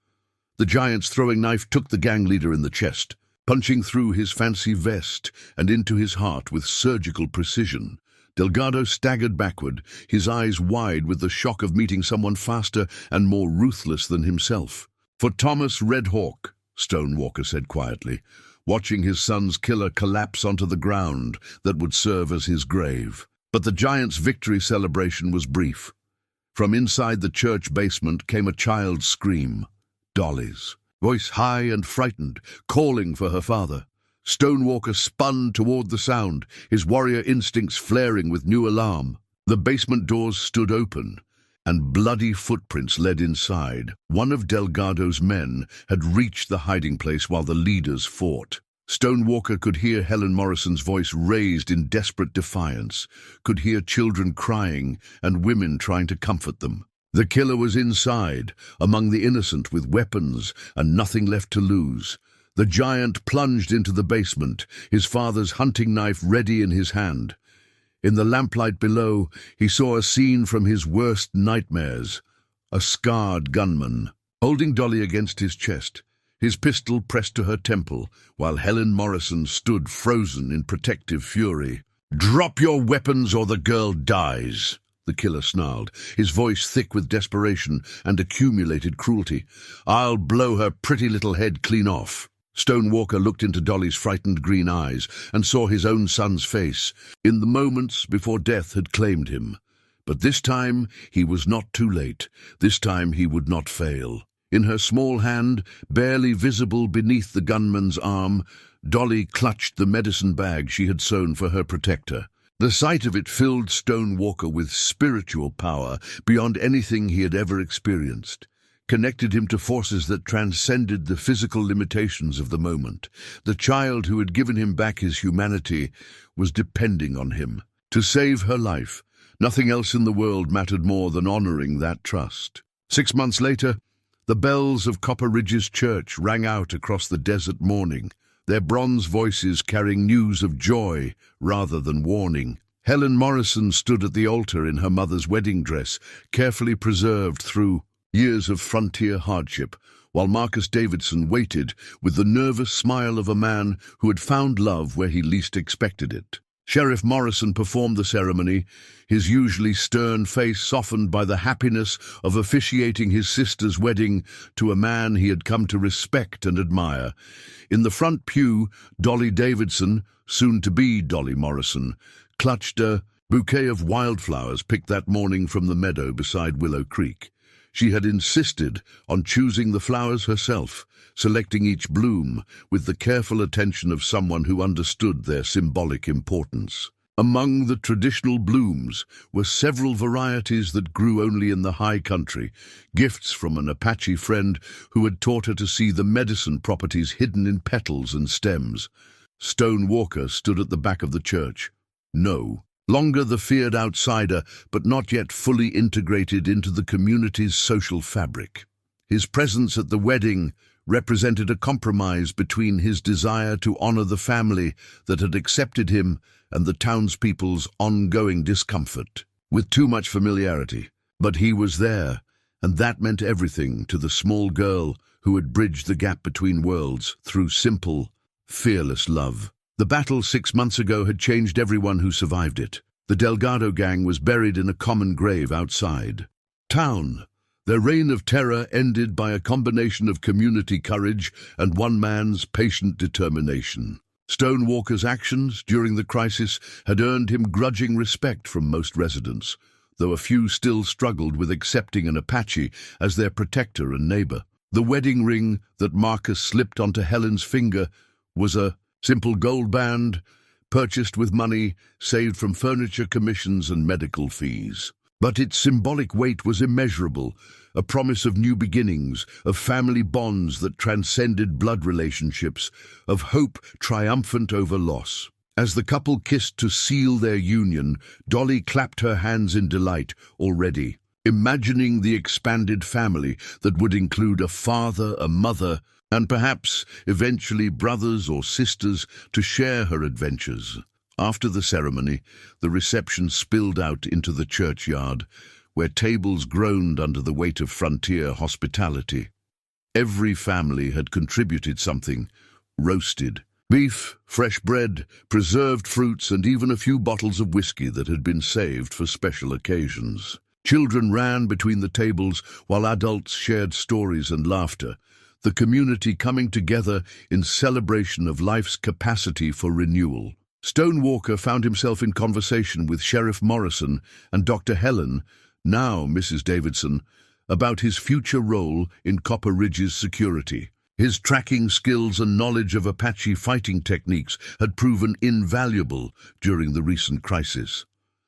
The giant's throwing knife took the gang leader in the chest, punching through his fancy vest and into his heart with surgical precision. Delgado staggered backward, his eyes wide with the shock of meeting someone faster and more ruthless than himself. "For Thomas Red Hawk," Stone Walker said quietly, watching his son's killer collapse onto the ground that would serve as his grave. But the giant's victory celebration was brief. From inside the church basement came a child's scream, Dolly's, voice high and frightened, calling for her father. Stone Walker spun toward the sound, his warrior instincts flaring with new alarm. The basement doors stood open, and bloody footprints led inside. One of Delgado's men had reached the hiding place while the leaders fought. Stone Walker could hear Helen Morrison's voice raised in desperate defiance, could hear children crying and women trying to comfort them. The killer was inside, among the innocent with weapons and nothing left to lose. The giant plunged into the basement, his father's hunting knife ready in his hand. In the lamplight below, he saw a scene from his worst nightmares. A scarred gunman, holding Dolly against his chest, his pistol pressed to her temple, while Helen Morrison stood frozen in protective fury. "Drop your weapons or the girl dies," the killer snarled, his voice thick with desperation and accumulated cruelty. "I'll blow her pretty little head clean off." Stone Walker looked into Dolly's frightened green eyes and saw his own son's face, in the moments before death had claimed him. But this time he was not too late. This time he would not fail. In her small hand, barely visible beneath the gunman's arm, Dolly clutched the medicine bag she had sewn for her protector. The sight of it filled Stone Walker with spiritual power beyond anything he had ever experienced, connected him to forces that transcended the physical limitations of the moment. The child who had given him back his humanity was depending on him. To save her life, nothing else in the world mattered more than honoring that trust. 6 months later, the bells of Copper Ridge's church rang out across the desert morning, their bronze voices carrying news of joy rather than warning. Helen Morrison stood at the altar in her mother's wedding dress, carefully preserved through years of frontier hardship, while Marcus Davidson waited with the nervous smile of a man who had found love where he least expected it. Sheriff Morrison performed the ceremony, his usually stern face softened by the happiness of officiating his sister's wedding to a man he had come to respect and admire. In the front pew, Dolly Davidson, soon to be Dolly Morrison, clutched a bouquet of wildflowers picked that morning from the meadow beside Willow Creek. She had insisted on choosing the flowers herself, selecting each bloom with the careful attention of someone who understood their symbolic importance. Among the traditional blooms were several varieties that grew only in the high country, gifts from an Apache friend who had taught her to see the medicine properties hidden in petals and stems. Stone Walker stood at the back of the church. No longer the feared outsider, but not yet fully integrated into the community's social fabric. His presence at the wedding represented a compromise between his desire to honor the family that had accepted him and the townspeople's ongoing discomfort. With too much familiarity, but he was there, and that meant everything to the small girl who had bridged the gap between worlds through simple, fearless love. The battle 6 months ago had changed everyone who survived it. The Delgado gang was buried in a common grave outside town. Their reign of terror ended by a combination of community courage and one man's patient determination. Stonewalker's actions during the crisis had earned him grudging respect from most residents, though a few still struggled with accepting an Apache as their protector and neighbor. The wedding ring that Marcus slipped onto Helen's finger was a simple gold band, purchased with money saved from furniture commissions and medical fees. But its symbolic weight was immeasurable, a promise of new beginnings, of family bonds that transcended blood relationships, of hope triumphant over loss. As the couple kissed to seal their union, Dolly clapped her hands in delight already, imagining the expanded family that would include a father, a mother, and perhaps, eventually, brothers or sisters to share her adventures. After the ceremony, the reception spilled out into the churchyard, where tables groaned under the weight of frontier hospitality. Every family had contributed something: roasted beef, fresh bread, preserved fruits, and even a few bottles of whiskey that had been saved for special occasions. Children ran between the tables while adults shared stories and laughter, the community coming together in celebration of life's capacity for renewal. Stonewalker found himself in conversation with Sheriff Morrison and Dr. Helen, now Mrs. Davidson, about his future role in Copper Ridge's security. His tracking skills and knowledge of Apache fighting techniques had proven invaluable during the recent crisis,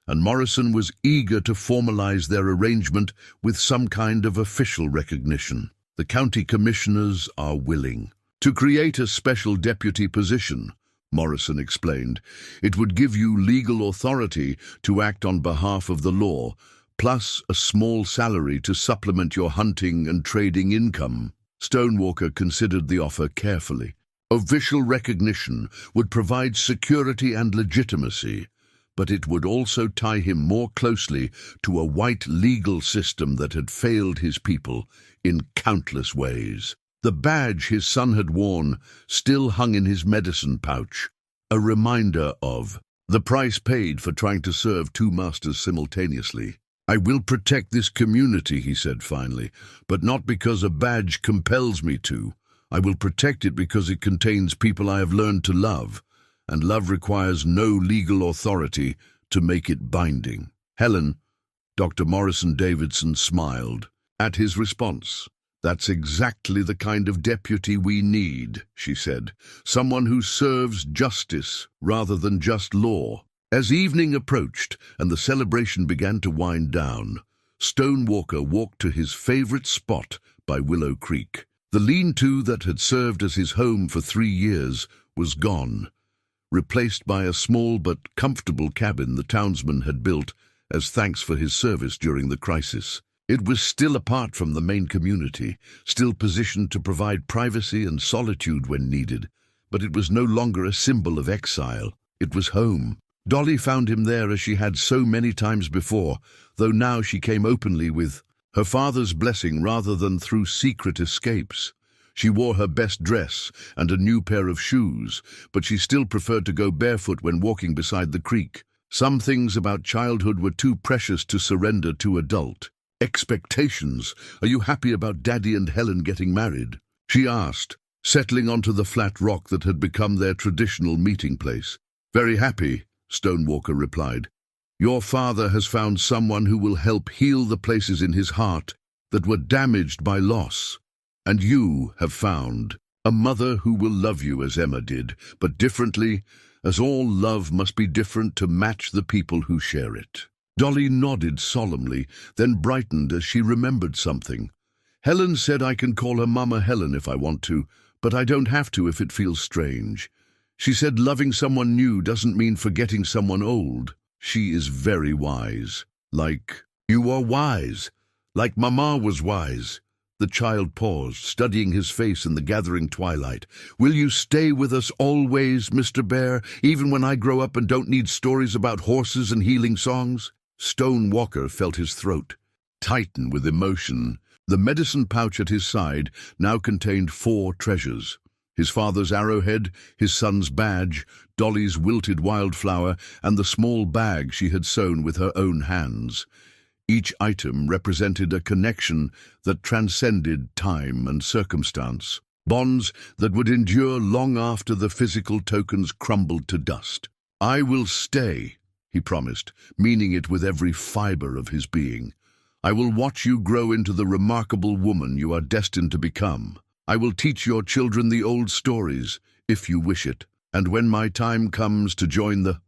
and Morrison was eager to formalize their arrangement with some kind of official recognition. The county commissioners are willing to create a special deputy position, Morrison explained. It would give you legal authority to act on behalf of the law, plus a small salary to supplement your hunting and trading income. Stonewalker considered the offer carefully. Official recognition would provide security and legitimacy, but it would also tie him more closely to a white legal system that had failed his people in countless ways. The badge his son had worn still hung in his medicine pouch, a reminder of the price paid for trying to serve two masters simultaneously. "I will protect this community," he said finally, "but not because a badge compels me to. I will protect it because it contains people I have learned to love, and love requires no legal authority to make it binding." Helen, Dr. Morrison Davidson, smiled at his response. "That's exactly the kind of deputy we need," she said. "Someone who serves justice rather than just law." As evening approached and the celebration began to wind down, Stonewalker walked to his favorite spot by Willow Creek. The lean-to that had served as his home for 3 years was gone, replaced by a small but comfortable cabin the townsman had built as thanks for his service during the crisis. It was still apart from the main community, still positioned to provide privacy and solitude when needed, but it was no longer a symbol of exile. It was home. Dolly found him there as she had so many times before, though now she came openly with her father's blessing rather than through secret escapes. She wore her best dress and a new pair of shoes, but she still preferred to go barefoot when walking beside the creek. Some things about childhood were too precious to surrender to adult expectations. "Are you happy about Daddy and Helen getting married?" she asked, settling onto the flat rock that had become their traditional meeting place. "Very happy," Stonewalker replied. "Your father has found someone who will help heal the places in his heart that were damaged by loss. And you have found a mother who will love you as Emma did, but differently, as all love must be different to match the people who share it." Dolly nodded solemnly, then brightened as she remembered something. "Helen said I can call her Mama Helen if I want to, but I don't have to if it feels strange. She said loving someone new doesn't mean forgetting someone old. She is very wise." "Like you are wise, like Mama was wise." The child paused, studying his face in the gathering twilight. "Will you stay with us always, Mr. Bear, even when I grow up and don't need stories about horses and healing songs?" Stonewalker felt his throat tighten with emotion. The medicine pouch at his side now contained 4 treasures: his father's arrowhead, his son's badge, Dolly's wilted wildflower, and the small bag she had sewn with her own hands. Each item represented a connection that transcended time and circumstance, bonds that would endure long after the physical tokens crumbled to dust. "I will stay," he promised, meaning it with every fiber of his being. "I will watch you grow into the remarkable woman you are destined to become. I will teach your children the old stories, if you wish it. And when my time comes to join the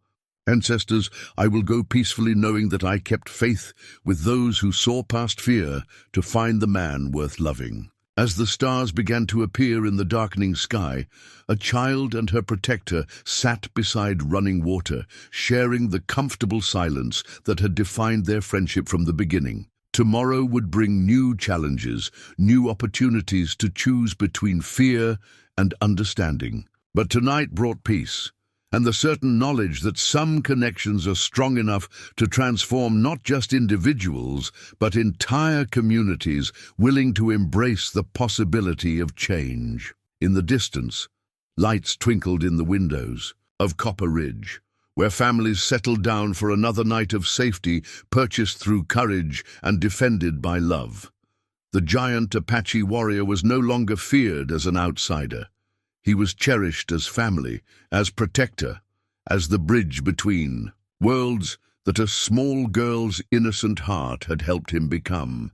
ancestors, I will go peacefully, knowing that I kept faith with those who saw past fear to find the man worth loving." As the stars began to appear in the darkening sky, a child and her protector sat beside running water, sharing the comfortable silence that had defined their friendship from the beginning. Tomorrow would bring new challenges, new opportunities to choose between fear and understanding. But tonight brought peace, and the certain knowledge that some connections are strong enough to transform not just individuals, but entire communities willing to embrace the possibility of change. In the distance, lights twinkled in the windows of Copper Ridge, where families settled down for another night of safety, purchased through courage and defended by love. The giant Apache warrior was no longer feared as an outsider. He was cherished as family, as protector, as the bridge between worlds that a small girl's innocent heart had helped him become.